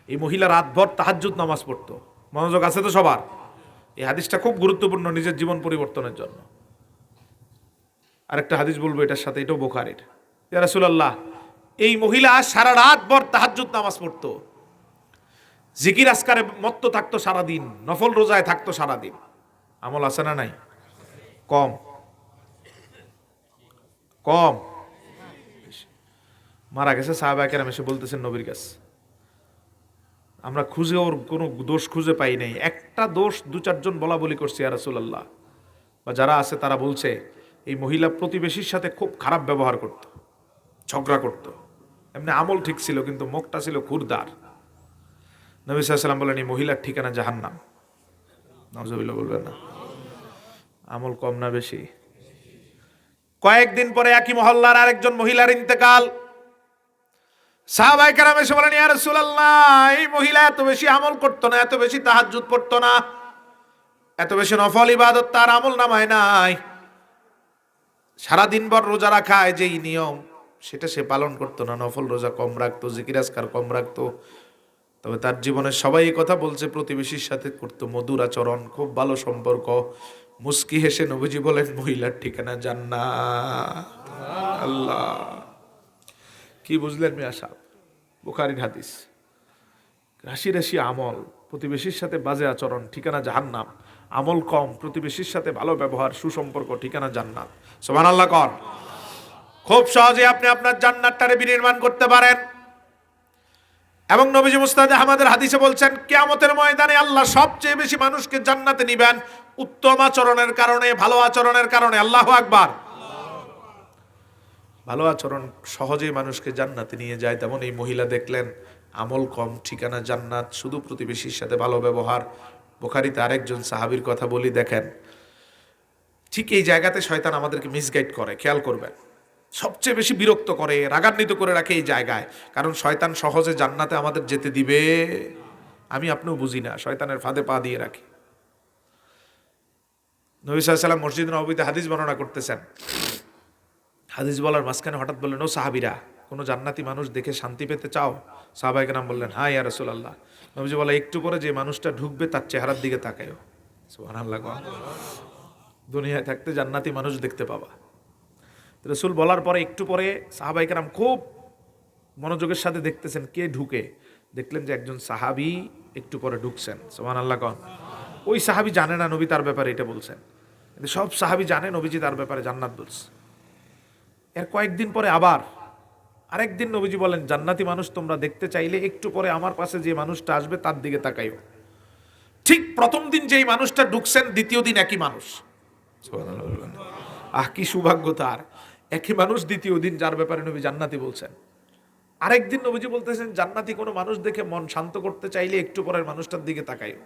এই মহিলা রাতভর তাহাজ্জুদ নামাজ পড়তো। মনোযোগ আছে তো সবার? এই হাদিসটা খুব গুরুত্বপূর্ণ নিজের জীবন পরিবর্তনের জন্য। আরেকটা হাদিস বলবো এটার সাথে, এটাও বুখারীর। ইয়া রাসূলুল্লাহ, এই মহিলা সারা রাতভর তাহাজ্জুদ নামাজ পড়তো, জিকির আজকারে মত্ত থাকতো সারাদিন, নফল রোজায় থাকতো সারাদিন। আমল আছে না নাই? কম কম। মারা গেছে, সাহাবায়ে কেরাম এসে বলতেছেন নবীর কাছে, আমরা খুঁজে ওর কোনো দোষ খুঁজে পাই নাই, একটা দোষ 2-4 জন বলা বলি করছে ইয়া রাসূলুল্লাহ, বা যারা আছে তারা বলছে এই মহিলা প্রতিবেশীর সাথে খুব খারাপ ব্যবহার করত, ঝগড়া করত। এমনি আমল ঠিক ছিল কিন্তু মুখটা ছিল খুরদার। নবী সাল্লাল্লাহু আলাইহি ওয়াসাল্লাম বলেন, এই মহিলার ঠিকানা জাহান্নাম। নাউজুবিল্লাহ বলবেন না? আমল কম না বেশি? কয়েকদিন পরে একই মহল্লার আরেকজন মহিলার ইন্তেকাল। সাহাবায়ে কেরাম এসে বলেন, ইয়া রাসূলুল্লাহ, এই মহিলা এত বেশি আমল করতো না, এত বেশি তাহাজ্জুদ পড়তো না, এত বেশি নফল ইবাদত তার আমল নামায় নাই, সারাদিন ভর রোজা রাখা যেই নিয়ম সেটা সে পালন করতো না, নফল রোজা কম রাখতো, জিকির আজকার কম রাখতো। তবে তার জীবনে সবাই এই কথা বলছে, প্রতিবেশীর সাথে করতো মধুর আচরণ, খুব ভালো সম্পর্ক। মুস্কি হেসে নবীজি বলেন, মহিলার ঠিকানা জান্নাত। আল্লাহ, কি বুঝলেন মিয়া সাহেব? বুখারীর হাদিস। রাশি রাশি আমল, প্রতিবেশীর সাথে বাজে আচরণ, ঠিকানা জাহান্নাম। আমল কম, প্রতিবেশীর সাথে ভালো ব্যবহার, সুসম্পর্ক, ঠিকানা জান্নাত। সুবহানাল্লাহ কর। খুব সহজে আপনি আপনার জান্নাতটারে বিনির্মাণ করতে পারেন। এবং নবীজি মুসনাদে আহমদের হাদিসে বলছেন, কিয়ামতের ময়দানে আল্লাহ সবচেয়ে বেশি মানুষকে জান্নাতে নিবেন উত্তম আচরণের কারণে, ভালো আচরণের কারণে। আল্লাহু আকবার। ভালো আচরণ সহজেই মানুষকে জান্নাতে নিয়ে যায়। তেমন এই মহিলা দেখলেন আমল কম, ঠিকানা জান্নাত, শুধু প্রতিবেশীর সাথে ভালো ব্যবহার। বুখারীতে আরেকজন সাহাবীর কথা বলি, দেখেন ঠিক এই জায়গাতে শয়তান আমাদেরকে মিসগাইড করে, খেয়াল করবেন। সবচেয়ে বেশি বিরক্ত করে, রাগান্বিত করে রাখে এই জায়গায়। কারণ শয়তান সহজে জান্নাতে আমাদের যেতে দিবে আমি আপনিও বুঝি না, শয়তানের ফাঁদে পা দিয়ে রাখি। নবী সাল্লাল্লাহু আলাইহি ওয়াসাল্লাম মসজিদ নববীতে হাদিস বর্ণনা করতেছেন, হাদিস বলার মাঝখানে হঠাৎ বললেন, ও সাহাবীরা, কোনো জান্নাতি মানুষ দেখে শান্তি পেতে চাও? সাহাবায়ে কেরাম বললেন, হ্যাঁ ইয়া রাসূলুল্লাহ। নবীজি বলে, একটু পরে যে মানুষটা ঢুকবে তার চেহারার দিকে তাকায়ও। সুবহানাল্লাহ। দুনিয়ায় থাকতে জান্নাতি মানুষ দেখতে পাবা। রাসূল বলার পরে একটু পরে সাহাবায়ে কেরাম খুব মনোযোগের সাথে দেখতেছেন কে ঢুকে। দেখলেন যে একজন সাহাবী একটু পরে ঢুকছেন। সুবহানাল্লাহ। ওই সাহাবী জানে না নবী তার ব্যাপারে এটা বলছেন, কিন্তু সব সাহাবী জানে নবীজি তার ব্যাপারে জান্নাত বলছে। এর কয়েকদিন পরে আবার আরেকদিন নবীজি বলেন, জান্নাতি মানুষ তোমরা দেখতে চাইলে একটু পরে আমার পাশে যে মানুষটা আসবে তার দিকে তাকাইও। ঠিক প্রথম দিন যেই মানুষটা ঢুকছেন, দ্বিতীয় দিন একই মানুষ। আহ, কি সৌভাগ্য তার! একই মানুষ দ্বিতীয় দিন যার ব্যাপারে নবী জান্নাতি বলছেন। আরেকদিন নবীজি বলতেছেন, জান্নাতি কোনো মানুষ দেখে মন শান্ত করতে চাইলে একটু পরের মানুষটার দিকে তাকাইও।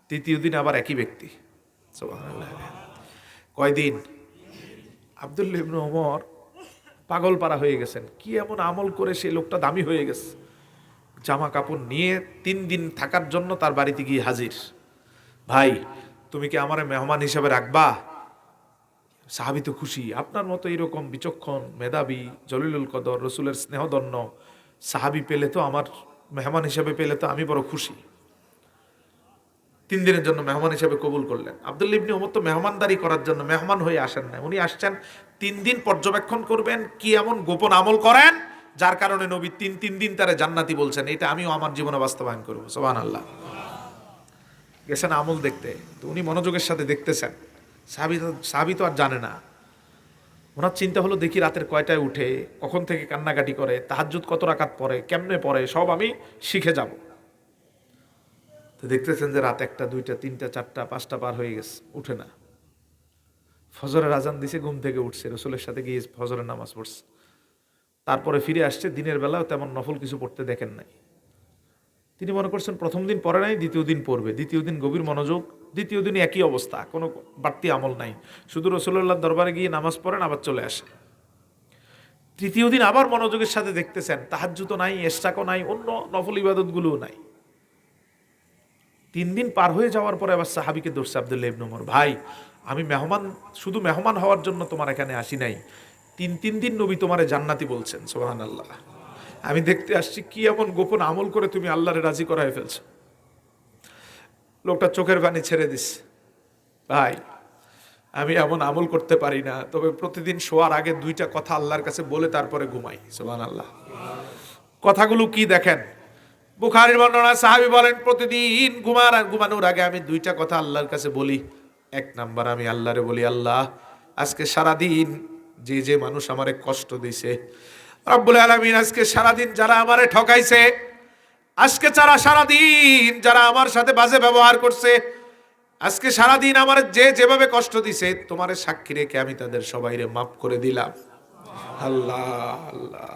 তৃতীয় দিন আবার একই ব্যক্তি। সুবহানাল্লাহ। কয়দিন? আব্দুল্লাহ ইবনে ওমর পাগল পারা হয়ে গেছেন, কি এমন আমল করে সেই লোকটা দামি হয়ে গেছে। জামা কাপড় নিয়ে 3 দিন থাকার জন্য তার বাড়িতে গিয়ে হাজির। ভাই, তুমি কি আমার মেহমান হিসেবে রাখবা? সাহাবী তো খুশি। আপনার মতো এরকম বিচক্ষণ, মেধাবী, জলিলুল কদর, রসুলের স্নেহধন্য সাহাবী পেলে তো, আমার মেহমান হিসেবে পেলে তো আমি বড় খুশি। 3 দিনের জন্য মেহমান হিসেবে কবুল করলেন। আব্দুল্লাহ ইবনে ওমর তো মেহমানদারি করার জন্য মেহমান হয়ে আসেন না, উনি আসছেন 3 দিন পর্যবেক্ষণ করবেন কি এমন গোপন আমল করেন যার কারণে নবী 3 দিন তারে জান্নাতি বলছেন। এটা আমিও আমার জীবনে বাস্তবায়ন করব। সুবহানাল্লাহ। গেছেন আমল দেখতে, তো উনি মনোযোগের সাথে দেখতেছেন। সাহাবী তো আর জানে না। ওনার চিন্তা হলো, দেখি রাতের কয়টায় উঠে, কখন থেকে কান্নাকাটি করে, তাহাজ্জুদ কত রাকাত পড়ে, কেমনে পড়ে, সব আমি শিখে যাব। তো দেখতেছেন যে রাত 1টা, 2টা, 3টা, 4টা, 5টা পার হয়ে গেছে, উঠে না। ফজরের আজান দিছে, ঘুম থেকে উঠছে, রসুলের সাথে গিয়ে ফজরের নামাজ পড়ছে। তারপরে ফিরে আসছে, দিনের বেলাও তেমন নফল কিছু পড়তে দেখেন নাই। তিনি মনে করছেন প্রথম দিন পড়ে নাই, দ্বিতীয় দিন পড়বে। দ্বিতীয় দিন গভীর মনোযোগ, দ্বিতীয় দিন একই অবস্থা, কোনো বাড়তি আমল নাই, শুধু রসুল্লাহর দরবারে গিয়ে নামাজ পড়েন, আবার চলে আসে। তৃতীয় দিন আবার মনোযোগের সাথে দেখতেছেন, তাহাজ্জুদ নাই, ইশরাকও নাই, অন্য নফল ইবাদতগুলোও নাই। 3 দিন পার হয়ে যাওয়ার পরে আবার সাহাবীকে ধরছে আব্দুল্লাহ ইবনে ওমর, ভাই, আমি শুধু মেহমান হওয়ার জন্য তোমার এখানে আসি নাই, 3 দিন নবী তোমারে জান্নাতি বলছেন। সুবহানাল্লাহ। আমি দেখতে আসছি কি এমন গোপন আমল করে তুমি আল্লাহরে রাজি করায় ফেলছো। লোকটা চোখের পানি ছেড়ে দিস, ভাই, আমি এমন আমল করতে পারি না, তবে প্রতিদিন শোয়ার আগে 2টা কথা আল্লাহর কাছে বলে তারপরে ঘুমাই। সুবহানাল্লাহ। কথাগুলো কি দেখেন, বুখারীর বর্ণনা, সাহাবী বলেন, প্রতিদিন ঘুমানোর আগে আমি 2টা কথা আল্লাহর কাছে বলি। 1 নাম্বার, আমি আল্লাহরে বলি, আল্লাহ, আজকে সারাদিন যে মানুষ আমারে কষ্ট দিছে, রব্বুল আলামিন, আজকে সারাদিন যারা আমারে ঠকাইছে, আজকে সারাদিন যারা আমার সাথে বাজে ব্যবহার করছে, আজকে সারাদিন আমার যেভাবে কষ্ট দিছে, তোমারে সাক্ষী রেখে আমি তাদের সবাইরে মাফ করে দিলাম। আল্লাহ আল্লাহ।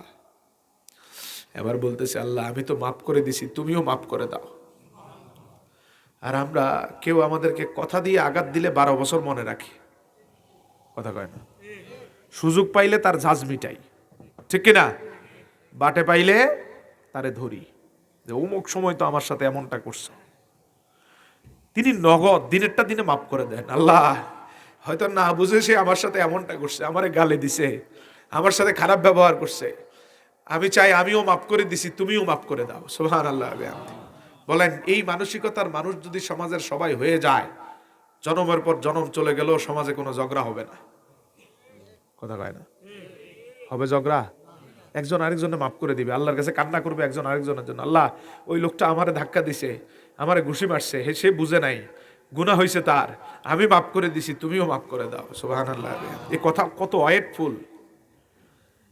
এবার বলতেছে, আল্লাহ, আমি তো মাফ করে দিছি, তুমিও মাফ করে দাও। আর আমরা কেউ আমাদেরকে কথা দিয়ে আঘাত দিলে 12 বছর মনে রাখি, কথা কয় না। সুযোগ পাইলে তার ঝাঁজ মিটাই, ঠিক কিনা? বাটে পাইলে তারে ধরি, যে অমুক সময় তো আমার সাথে এমনটা করছে। তিনি নগদ দিনেরটা দিনে মাফ করে দেন। আল্লাহ, হয়তো না বুঝে সে আমার সাথে এমনটা করছে, আমারে গালে দিছে, আমার সাথে খারাপ ব্যবহার করছে, আমি চাই আমিও মাফ করে দিছি, তুমিও মাফ করে দাও। সুবহানাল্লাহ। বলেন, এই মানসিকতার মানুষ যদি সমাজের সবাই হয়ে যায়, জন্মের পর জন্ম চলে গেলেও সমাজে কোনো ঝগড়া হবে না, কথা কয় না? হবে ঝগড়া? একজন আরেকজনের মাফ করে দিবে, আল্লাহর কাছে কান্না করবে একজন আরেকজনের জন্য, আল্লাহ, ওই লোকটা আমারে ধাক্কা দিছে, আমারে ঘুষি মারছে, সে বুঝে নাই, গুনাহ হয়েছে তার, আমি মাফ করে দিছি, তুমিও মাফ করে দাও। সুবহানাল্লাহ। এই কথা কত ওয়েটফুল,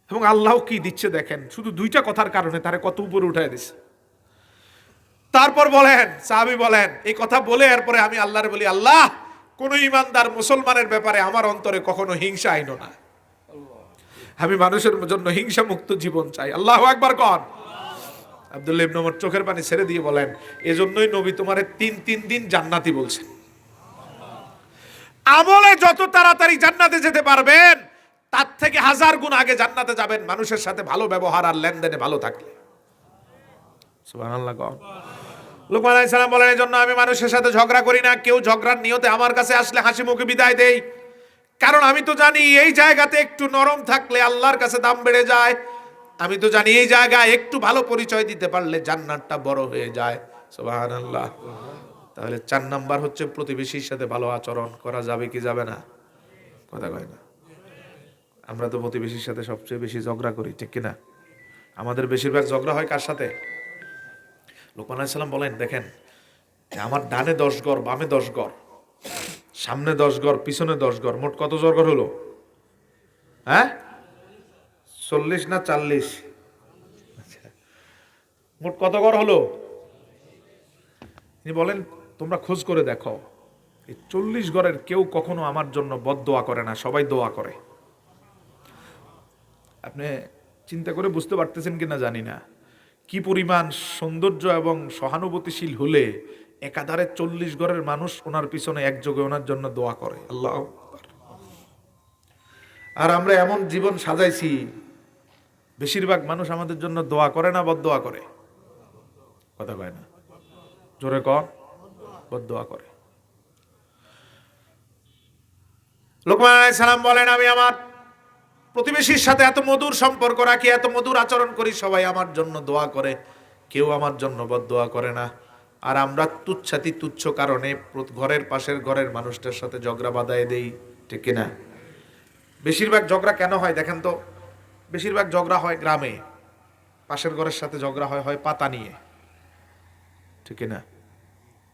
এবং আল্লাহ কি দিচ্ছে দেখেন, শুধু 2টা কথার কারণে তারে কত উপরে উঠায় দিছে। তারপর বলেন, সাহাবী বলেন, এই কথা বলে এরপরে আমি আল্লাহরে বলি, আল্লাহ, কোন ইমানদার মুসলমানের ব্যাপারে আমার অন্তরে কখনো হিংসা আইনো না, আমি মানুষের জন্য হিংসা মুক্ত জীবন চাই। আল্লাহু আকবার কন। আব্দুল্লাহ ইবনে ওমর চোখের পানি ছেড়ে দিয়ে বলেন, এজন্যই নবী তোমারে 3 দিন জান্নাতি বলছেন। আমলে যত তাড়াতাড়ি জান্নাতে যেতে পারবেন, তার থেকে 1000 গুণ আগে জান্নাতে যাবেন মানুষের সাথে ভালো ব্যবহার আর লেনদেনে ভালো থাকলে। সুবহানাল্লাহ। লুকমান আলাইহিস সালাম বলেন, এজন্য আমি মানুষের সাথে ঝগড়া করি না, কেউ ঝগড়ার নিয়তে আমার কাছে আসলে হাসি মুখে বিদায় দেই, কারণ আমি তো জানি এই জায়গাতে একটু নরম থাকলে আল্লাহর কাছে দাম বেড়ে যায়। আমি তো জানি এই জায়গায় একটু ভালো পরিচয় দিতে পারলে জান্নাতটা বড় হয়ে যায়। সুবহানাল্লাহ। তাহলে 4 নাম্বার হচ্ছে প্রতিবেশীর সাথে ভালো আচরণ করা যাবে কি যাবে না? কথা কয় না। আমরা তো প্রতিবেশীর সাথে সবচেয়ে বেশি ঝগড়া করি, ঠিক কিনা? আমাদের বেশিরভাগ ঝগড়া হয় কার সাথে? লোকমান আলাইহিস সালাম বলেন, দেখেন আমার ডানে 10 গড়, বামে 10 গড়, সামনে 10 গড়, পিছনে 10 গড়, মোট কত গড় হলো? হ্যাঁ, 40 না 40? মোট কত গড় হলো? তিনি বলেন, তোমরা খোঁজ করে দেখো, এই 40 গড়ের কেউ কখনো আমার জন্য বদদোয়া করে না, সবাই দোয়া করে। আপনি চিন্তা করে বুঝতে পারতেছেন কিনা জানি না, কি পরিমাণ সৌন্দর্য এবং সহানুভূতিশীল হলে একাধারে 40 গড়ের মানুষ ওনার পিছনে একযোগে ওনার জন্য দোয়া করে। আল্লাহ আকবার। আর আমরা এমন জীবন সাজাইছি, বেশিরভাগ মানুষ আমাদের জন্য দোয়া করে না বদদোয়া করে? কথা কয় না, জোরে কর, বদদোয়া করে। লোকমান আলাইহিস সালাম বলেন, আমি আমার প্রতিবেশীর সাথে এত মধুর সম্পর্ক রাখি, এত মধুর আচরণ করি, সবাই আমার জন্য দোয়া করে, কেউ আমার জন্য বদদোয়া করে না। আর আমরা তুচ্ছাতি তুচ্ছ কারণে ঘরের পাশের ঘরের মানুষটার সাথে ঝগড়া বাঁধায় দেই, ঠিক কিনা? বেশিরভাগ ঝগড়া কেন হয় দেখেন তো? বেশিরভাগ ঝগড়া হয় গ্রামে, পাশের ঘরের সাথে ঝগড়া হয় হয় পাতা নিয়ে, ঠিক কিনা?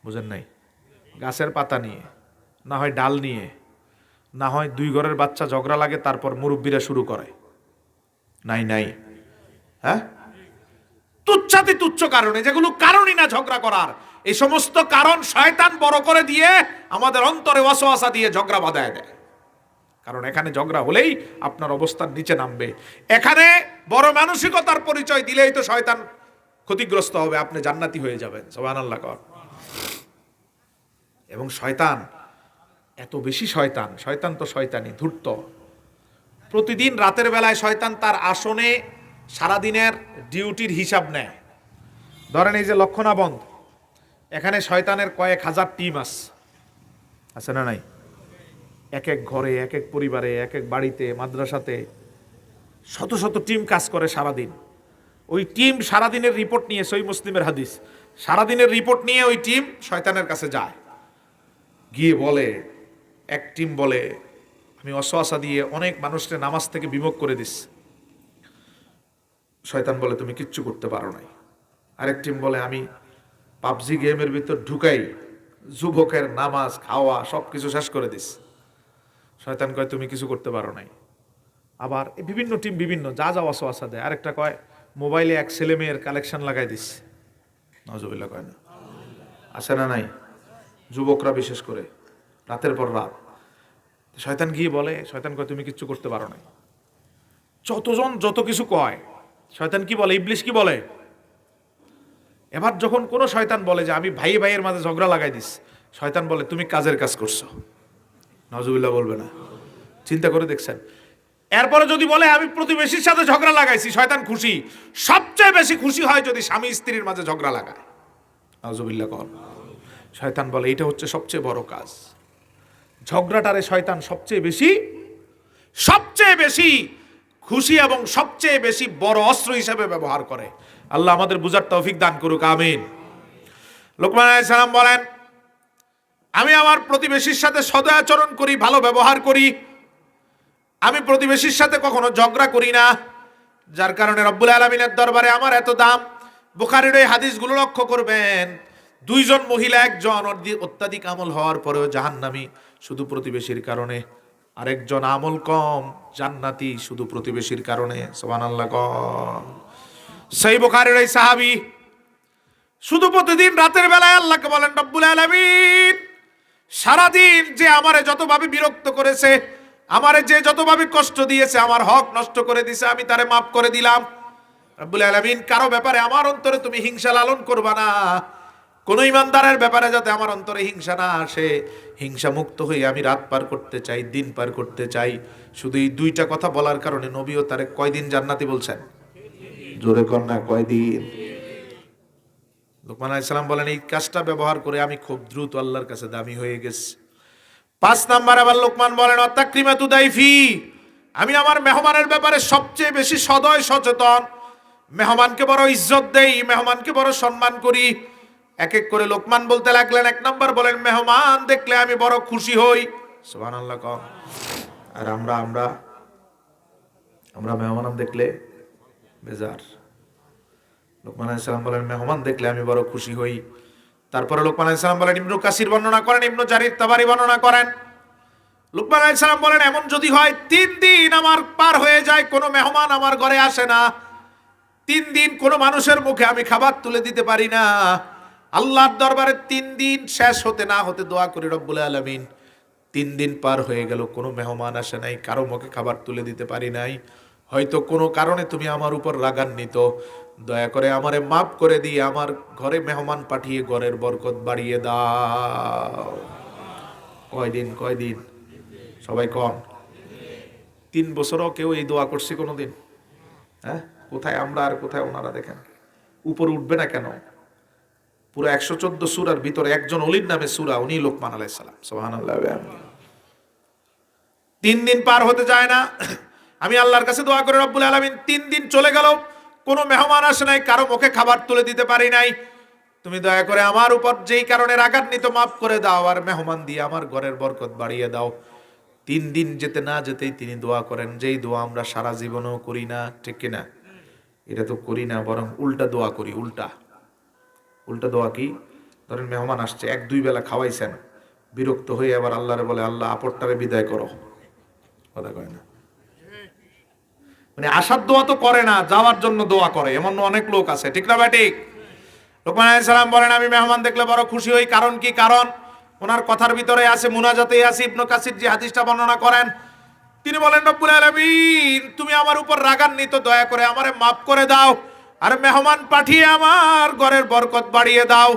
বুঝেন নাই? গাছের পাতা নিয়ে, না হয় ডাল নিয়ে, না হয় 2 ঘরের বাচ্চা ঝগড়া লাগে, তারপর মুরব্বীরা শুরু করে। নাই নাই, হ্যাঁ, তুচ্ছাতি তুচ্ছ কারণে, যেগুলো কারণই না ঝগড়া করার, এই সমস্ত কারণ শয়তান বড় করে দিয়ে আমাদের অন্তরে ওয়াসওয়াসা দিয়ে ঝগড়া বাঁধায় দেয়। কারণ এখানে ঝগড়া হলেই আপনার অবস্থান নিচে নামবে, এখানে বড় মানসিকতার পরিচয় দিলেই তো শয়তান ক্ষতিগ্রস্ত হবে, আপনি জান্নাতি হয়ে যাবেন। সুবহানাল্লাহ। এবং শয়তান এত বেশি শয়তান, শয়তান তো শয়তানি ধূর্ত। প্রতিদিন রাতের বেলায় শয়তান তার আসনে সারাদিনের ডিউটির হিসাব নেয়। ধরেন এই যে লক্ষণা বন্ধ, এখানে শয়তানের কয়েক হাজার টিম আছে না নাই? এক এক ঘরে, এক এক পরিবারে, এক এক বাড়িতে, মাদ্রাসাতে শত শত টিম কাজ করে সারাদিন। ওই টিম সারাদিনের রিপোর্ট নিয়ে, সহিহ মুসলিমের হাদিস, সারাদিনের রিপোর্ট নিয়ে ওই টিম শয়তানের কাছে যায়, গিয়ে বলে, এক টিম বলে আমি ওয়াসওয়াসা দিয়ে অনেক মানুষকে নামাজ থেকে বিমুখ করে দিস। শয়তান বলে তুমি কিচ্ছু করতে পারো নাই। আরেক টিম বলে আমি পাবজি গেমের ভিতর ঢুকাই যুবকের নামাজ খাওয়া সবকিছু শেষ করে দিস। শয়তান কয় তুমি কিছু করতে পারো নাই। আবার বিভিন্ন টিম বিভিন্ন যা যা ওয়াসওয়াসা দেয়। আরেকটা কয় মোবাইলে এক ছেলে মেয়ের কালেকশন লাগাই দিস। নাউজুবিল্লাহ কয় না? আছে না নাই? যুবকরা বিশেষ করে রাতের পর রাত। শয়তান গিয়ে বলে, শয়তান কয় তুমি কিচ্ছু করতে পারো নাই। যতজন যত কিছু কয়, শয়তান কি বলে, ইবলিশ কি বলে? এবার যখন কোনো শয়তান বলে যে আমি ভাই ভাইয়ের মাঝে ঝগড়া লাগাই দিস, শয়তান বলে তুমি কাজের কাজ করছো। নাউজুবিল্লাহ বলবে না? চিন্তা করে দেখছেন? এরপরে যদি বলে আমি প্রতিবেশীর সাথে ঝগড়া লাগাইছি, শয়তান খুশি। সবচেয়ে বেশি খুশি হয় যদি স্বামী স্ত্রীর মাঝে ঝগড়া লাগায়। নাউজুবিল্লাহ কর। শয়তান বলে এটা হচ্ছে সবচেয়ে বড় কাজ। ঝগড়াটারে শয়তান সবচেয়ে বেশি খুশি এবং সবচেয়ে বেশি বড় অস্ত্র হিসেবে ব্যবহার করে। আল্লাহ আমাদের বুঝার তৌফিক দান করুক, আমিন। লোকমান আলাইহিস সালাম বলেন, আমি আমার প্রতিবেশীর সাথে সদাচরণ করি, ভালো ব্যবহার করি, আমি প্রতিবেশীর সাথে কখনো ঝগড়া করি না, যার কারণে রব্বুল আলামিনের দরবারে আমার এত দাম। বুখারীর এই হাদিসগুলো লক্ষ্য করবেন, 2 জন মহিলা, একজন অত্যাধিক আমল হওয়ার পরেও জাহান্নামী শুধু প্রতিবেশীর কারণে, আরেকজন আমল কম জান্নাতি শুধু প্রতিবেশীর কারণে। সুবহানাল্লাহ। সহিহ বুখারীর এই সাহাবী শুধু প্রতিদিন রাতের বেলায় আল্লাহকে বলেন, রব্বুল আলামিন সারাদিন যে আমারে যতভাবে বিরক্ত করেছে, আমারে যে যতভাবে কষ্ট দিয়েছে, আমার হক নষ্ট করে দিয়েছে, আমি তারে মাফ করে দিলাম। রব্বুল আলামিন কারো ব্যাপারে আমার অন্তরে তুমি হিংসা লালন করবা না, কোন ইমানদারের ব্যাপারে যাতে আমার অন্তরে হিংসা না আসে। হিংসা মুক্ত হয়ে আমি রাত পার করতে চাই, দিন পার করতে চাই। শুধু এই 2টা কথা বলার কারণে নবীও তারে কয়দিন জান্নাতি বলছেন? জোরে কর না, কয়দিন? লোকমান আলাইহিস সালাম বলেন এই কাজটা ব্যবহার করে আমি খুব দ্রুত আল্লাহর কাছে দামি হয়ে গেছি। 5 নাম্বার আবার লোকমান বলেন অত্যাক্রিমাতু দাইফি, আমি আমার মেহমানের ব্যাপারে সবচেয়ে বেশি সদয় সচেতন। মেহমানকে বড় ইজ্জত দেই, মেহমানকে বড় সম্মান করি। এক এক করে লোকমান বলতে লাগলেন। 1 নাম্বার বলেন মেহমান দেখলে আমি বড় খুশি হই। সুবহানাল্লাহ কম। আর আমরা মেহমান দেখলে বেজার। লোকমান আলাইহিস সালাম বলেন মেহমান দেখলে আমি বড় খুশি হই। তারপরে লোকমান আলাইহিস সালাম বলেন, ইবনু কাসির বর্ণনা করেন, ইবনু জারির তাবারি বর্ণনা করেন, লোকমান আলাইহিস সালাম বলেন এমন যদি হয় 3 দিন আমার পার হয়ে যায় কোনো মেহমান আমার ঘরে আসে না, 3 দিন কোনো মানুষের মুখে আমি খাবার তুলে দিতে পারি না, আল্লাহর দরবারে 3 দিন শেষ হতে না হতে দোয়া করি রব্বুল আলামিন 3 দিন পার হয়ে গেল কোনো মেহমান আসে নাই, কারো মুখে খাবার তুলে দিতে পারি নাই, হয়তো কোনো কারণে তুমি আমার উপর রাগান্বিত, দয়া করে আমারে মাফ করে দিয়ে আমার ঘরে মেহমান পাঠিয়ে ঘরের বরকত বাড়িয়ে দাও। কয়দিন সবাই কন। 3 বছরও কেউ এই দোয়া করছে কোনোদিন? হ্যাঁ, কোথায় আমরা আর কোথায় ওনারা? দেখেন উপর উঠবে না কেন? পুরো 114 সূরার ভিতরে একজন ওলির নামে সূরা, উনি লোকমান আলাইহিস সালাম। সুবহানাল্লাহ। 3 দিন পার হতে যায় না, আমি আল্লাহর কাছে দোয়া করে রব্বুল আলামিন 3 দিন চলে গেল কোনো মেহমান আসে নাই, কারো মুখে খাবার তুলে দিতে পারি নাই, তুমি দয়া করে আমার উপর যেই কারণে রাগান্বিত মাফ করে দাও আর মেহমান দিয়ে আমার ঘরের বরকত বাড়িয়ে দাও। 3 দিন যেতে না যেতেই তিনি দোয়া করেন, যেই দোয়া আমরা সারা জীবনেও করি না, ঠিক কিনা? এটা তো করি না, বরং উল্টা দোয়া করি। উল্টা দোয়া কি? ধরেন মেহমান আসছে, 1-2 বেলা খাওয়াইছেন, বিরক্ত হয়ে আবার আল্লাহরে বলে আল্লাহ আপরটারে বিদায় করো। কথা কয় না, মানে আসার দোয়া তো করে না, যাওয়ার জন্য দোয়া করে, এমন অনেক লোক আছে, ঠিক না ভাই? ঠিক। লোকমান আলাইহিস সালাম বলেন আমি মেহমান দেখলে বড় খুশি হই। কারণ কি? কারণ ওনার কথার ভিতরে আছে, মুনাজাতেই আছে, ইবনে কাসির যে হাদিসটা বর্ণনা করেন, তিনি বলেন রব্বুল আলামিন তুমি আমার উপর রাগান্বিত, দয়া করে আমারে মাফ করে দাও আর মেহমান পাঠিয়ে আমার ঘরের বরকত বাড়িয়ে দাও।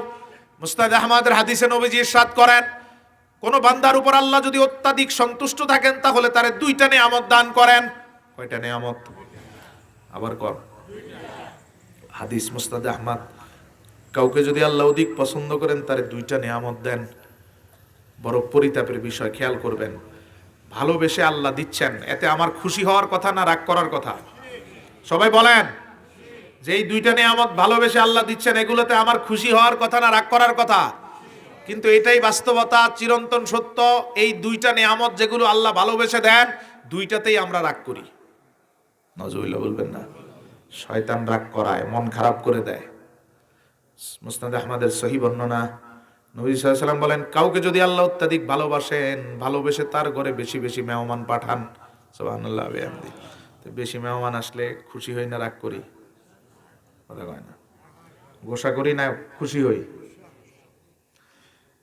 মুসনাদ আহমদের হাদিসে নবীজি ইরশাদ করেন কোন বান্দার উপর আল্লাহ যদি অত্যাধিক সন্তুষ্ট থাকেন তাহলে তারে 2টা নিয়ামত দান করেন। কয়টা নিয়ামত? আবার কর। হাদিস মুসনাদ আহমদ, কাউকে যদি আল্লাহ অধিক পছন্দ করেন তারে 2টা নিয়ামত দেন। বড় পরিতাপের বিষয়, খেয়াল করবেন। ভালোবেসে আল্লাহ দিচ্ছেন, এতে আমার খুশি হওয়ার কথা না রাগ করার কথা? সবাই বলেন যে এই 2টা নিয়ামত ভালোবেসে আল্লাহ দিচ্ছেন, এগুলোতে আমার খুশি হওয়ার কথা না রাগ করার কথা? কিন্তু এটাই বাস্তবতা, চিরন্তন সত্য। এই 2টা নিয়ামত যেগুলো আল্লাহ ভালোবেসে দেন, 2টাতেই আমরা রাগ করি। নজরুল্লাহ বলবেন না? শয়তান রাগ করায়, মন খারাপ করে দেয়। মুসনাদ আহমদের সহিহ বর্ণনা, নবী সাল্লাল্লাহু আলাইহি ওয়াসাল্লাম বলেন কাউকে যদি আল্লাহ অত্যাধিক ভালোবাসেন, ভালোবেসে তার ঘরে বেশি বেশি মেহমান পাঠান। সুবহানাল্লাহ। বেশি মেহমান আসলে খুশি হই না রাগ করি? কথা কয় না? গোসা করি না খুশি হই?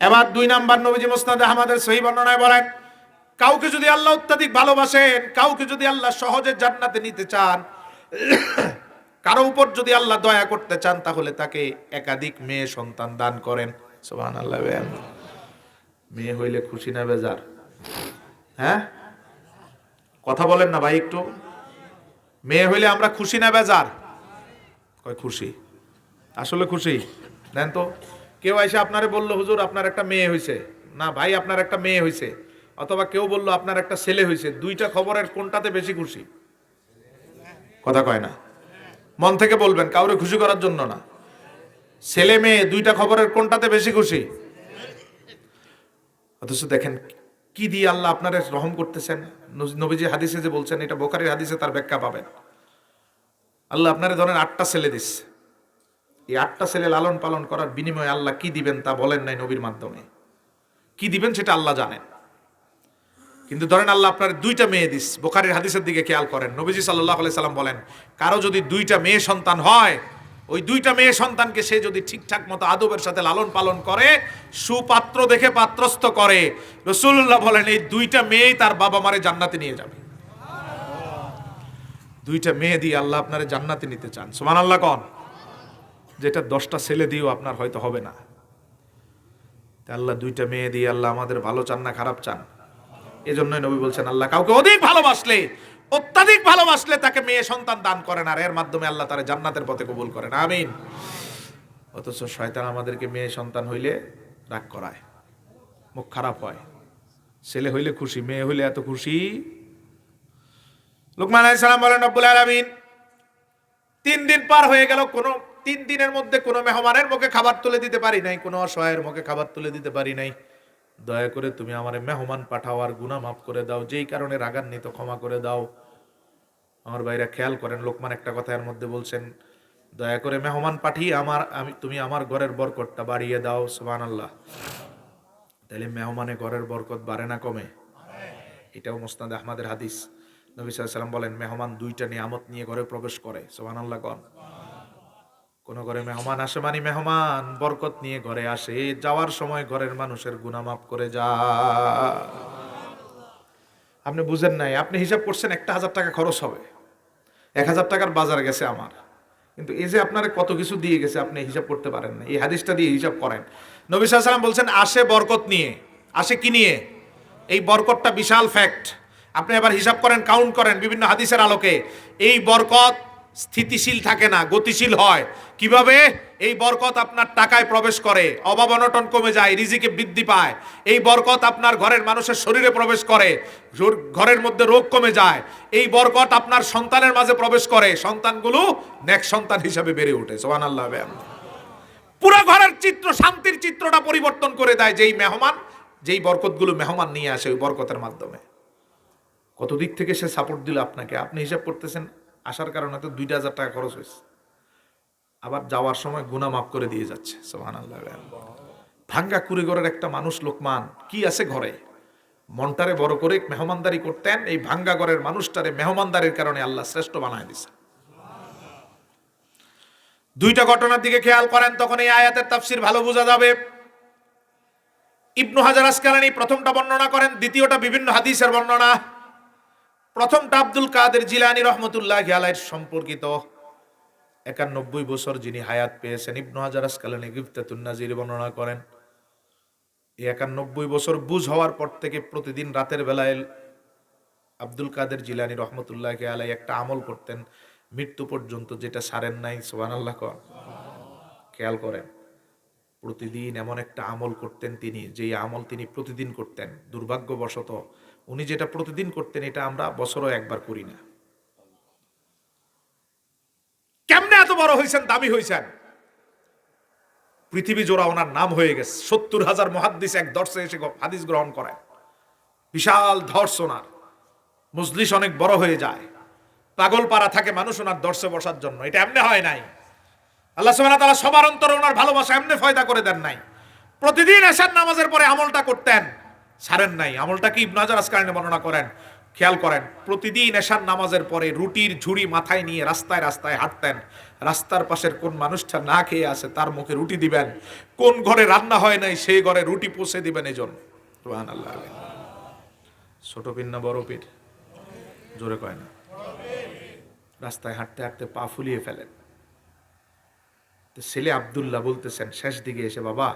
এবার 2 নাম্বার, নবীজি মুসনাদ আহমদের সহিহ বর্ণনায় বলেন কাউকে যদি আল্লাহ অত্যাধিক ভালোবাসেন, কাউকে যদি আল্লাহ সহজে জান্নাতে নিতে চান, কারো উপর যদি আল্লাহ দয়া করতে চান, তাহলে তাকে একাধিক মেয়ে সন্তান দান করেন। সুবহানাল্লাহ। মেয়ে হইলে খুশি না বেজার? হ্যাঁ, কথা বলেন না ভাই একটু। মেয়ে হইলে আমরা খুশি না বেজার? কয় খুশি। আসলে খুশি। দেন তো, কেউ এসে আপনারে বললো হুজুর আপনার একটা মেয়ে হয়েছে, না ভাই আপনার একটা মেয়ে হয়েছে, অথবা কেউ বললো আপনার একটা ছেলে হয়েছে, 2টা খবরের কোনটাতে বেশি খুশি? কথা কয় না? মন থেকে বলবেন, কাউরে খুশি করার জন্য না। ছেলে মেয়ে 2টা খবরের কোনটাতে বেশি খুশি? অথচ দেখেন কি দিয়ে আল্লাহ আপনারে রহম করতেছেন। নবীজি হাদিসে যে বলছেন, এটা বুখারীর হাদিসে তার ব্যাখ্যা পাবেন। আল্লাহ আপনারে ধরেন 8টা ছেলে দিচ্ছে, এই 8টা ছেলে লালন পালন করার বিনিময়ে আল্লাহ কি দিবেন তা বলেন নাই নবীর মাধ্যমে। কি দিবেন সেটা আল্লাহ জানেন। কিন্তু ধরেন আল্লাহ আপনার 2টা মেয়ে দিস, বুখারীর হাদিসের দিকে খেয়াল করেন, নবীজি সাল্লাল্লাহু আলাইহি সাল্লাম বলেন কারো যদি 2টা মেয়ে সন্তান হয়, ওই 2টা মেয়ে সন্তানকে সে যদি ঠিকঠাক মতো আদবের সাথে লালন পালন করে, সুপাত্র দেখে পাত্রস্থ করে, রাসূলুল্লাহ বলেন এই 2টা মেয়েই তার বাবা মারে জান্নাতে নিয়ে যাবে। 2টা মেয়ে দিয়ে আল্লাহ আপনারে জান্নাতে নিতে চান। সুবহানাল্লাহ কোন? যেটা 10টা ছেলে দিয়েও আপনার হয়তো হবে না। আল্লাহ 2টা মেয়ে দিয়ে আল্লাহ আমাদের ভালো চান না খারাপ চান? এজন্যই নবী বলছেন আল্লাহ কাউকে অধিক ভালোবাসলে, অত্যাধিক ভালোবাসলে তাকে মেয়ে সন্তান দান করেন, আর এর মাধ্যমে আল্লাহ তারে জান্নাতের পথে কবুল করেন। আমিন। অথচ শয়তান আমাদেরকে মেয়ে সন্তান হইলে রাগ করায়, মুখ খারাপ হয়, ছেলে হইলে খুশি, মেয়ে হইলে এত খুশি। লুকমান আলাইহিস সালাম বলেন, রব্বুল আলামিন 3 দিন পার হয়ে গেল, কোন 3 দিনের মধ্যে কোনো মেহমানের মুখে খাবার তুলে দিতে পারি নাই, কোনো অসহায়ের মুখে খাবার তুলে দিতে পারি নাই। দয়া করে তুমি আমার মেহমান পাঠাও আর গুনাহ মাফ করে দাও, যেই কারণে রাগান্বিত ক্ষমা করে দাও। আমার ভাইরা খেয়াল করেন, লোকমান একটা কথা এর মধ্যে বলছেন, দয়া করে মেহমান পাঠিয়ে তুমি আমার ঘরের বরকতটা বাড়িয়ে দাও। সুবহানাল্লাহ। তাহলে মেহমানে ঘরের বরকত বাড়ে না কমে? এটাও মুসনাদ আহমদের হাদিস। নবী সাল্লাল্লাহু আলাইহি ওয়াসাল্লাম বলেন, মেহমান 2টা নিয়ামত নিয়ে ঘরে প্রবেশ করে। সুবহানাল্লাহ। কোন ঘরে মেহমান আসে মানে মেহমান বরকত নিয়ে ঘরে আসে, যাওয়ার সময় ঘরের মানুষের গুনাহ মাফ করে যায়। আপনি বুঝেন নাই, আপনি হিসাব করছেন 1000 টাকা খরচ হবে, 1000 টাকার বাজার গেছে আমার, কিন্তু এই যে আপনার কত কিছু দিয়ে গেছে আপনি হিসাব করতে পারেন না। এই হাদিসটা দিয়ে হিসাব করেন। নবী সাল্লাল্লাহু আলাইহি ওয়াসাল্লাম বলছেন, আসে বরকত নিয়ে। আসে কি নিয়ে? এই বরকতটা বিশাল ফ্যাক্ট। আপনি এবার হিসাব করেন, কাউন্ট করেন বিভিন্ন হাদিসের আলোকে। এই বরকত স্থিতিশীল থাকে না, গতিশীল হয়। কিভাবে? এই বরকত আপনার টাকায় প্রবেশ করে, অভাব অনটন কমে যায়, রিজিকে বৃদ্ধি পায়। এই বরকত আপনার ঘরের মানুষের শরীরে প্রবেশ করে, ঘরের মধ্যে রোগ কমে যায়। এই বরকত আপনার সন্তানের মাঝে প্রবেশ করে, সন্তানগুলো নেক সন্তান হিসাবে বেড়ে ওঠে। সুবহানাল্লাহ। পুরো ঘরের চিত্র, শান্তির চিত্রটা পরিবর্তন করে দেয় যেই মেহমান, যেই বরকতগুলো মেহমান নিয়ে আসে ওই বরকতের মাধ্যমে। কত দিক থেকে সে সাপোর্ট দিল আপনাকে, আপনি হিসাব করতেছেন। আসার কারণে তো 2000 টাকা খরচ হয়েছে, আবার যাওয়ার সময় গুনাহ মাফ করে দিয়ে যাচ্ছে। সুবহানাল্লাহ। ভাঙ্গা কুড়িঘরের একটা মানুষ লোকমান, কি আছে ঘরে? মনটারে বড় করে মেহমানদারি করতেন। এই ভাঙ্গা ঘরের মানুষটারে মেহমানদারির কারণে আল্লাহ শ্রেষ্ঠ বানায় দিয়েছে। 2টা ঘটনার দিকে খেয়াল করেন, তখন এই আয়াতের তাফসীর ভালো বোঝা যাবে। ইবনু হাজার আসকালানী প্রথমটা বর্ণনা করেন, দ্বিতীয়টা বিভিন্ন হাদিসের বর্ণনা। প্রথমটা আব্দুল কাদের জিলানী রহমতুল্লাহি আলাইহির সম্পর্কিত। 91 বছর যিনি হায়াত পেয়েছেন, ইবনু হাজার আসকালানী গিফতাতুন নাজির বর্ণনা করেন। এই 91 বছর বুঝ হওয়ার পর থেকে প্রতিদিন রাতের বেলায় আব্দুল কাদের জিলানী রহমতুল্লাহি আলাইহি একটা আমল করতেন মৃত্যু পর্যন্ত, যেটা ছাড়েন নাই। সুবহানাল্লাহ। খেয়াল করেন, প্রতিদিন এমন একটা আমল করতেন তিনি, যেই আমল তিনি প্রতিদিন করতেন। দুর্ভাগ্যবশত উনি যেটা প্রতিদিন করতেন এটা আমরা বছরে একবার করি না। কেমনে এত বড় হয়েছেন, দামি হয়েছেন? পৃথিবী জোড়া ওনার নাম হয়ে গেছে। 70,000 মুহাদ্দিস এক দর্শে এসে হাদিস গ্রহণ করেন। বিশাল ধর্ষ ওনার, মজলিস অনেক বড় হয়ে যায়, পাগল পাড়া থাকে মানুষ ওনার দর্শে বসার জন্য। এটা এমনি হয় নাই। আল্লাহ সুবহানাহু ওয়া তাআলা সবার অন্তরে ওনার ভালোবাসা এমনি ফয়দা করে দেন নাই। প্রতিদিন এশার নামাজের পরে আমলটা করতেন, ছাড়েন নাই। আমলটা কি ইবনে হাজার আসকালানী বর্ণনা করেন। খেয়াল করেন, প্রতিদিন এশার নামাজের পরে রুটির ঝুড়ি মাথায় নিয়ে রাস্তায় রাস্তায় হাঁটতেন। রাস্তার পাশের কোন মানুষটা না খেয়ে আছে তার মুখে রুটি দিবেন, কোন ঘরে রান্না হয় নাই সেই ঘরে রুটি পৌঁছে দিবেন। এজন্য সুবহানাল্লাহ। ছোট পীর না বড় পীর? জোরে কয় না। রাস্তায় হাঁটতে হাঁটতে পা ফুলিয়ে ফেলেন। তো ছেলে আব্দুল্লাহ বলতেছেন শেষ দিকে এসে, বাবা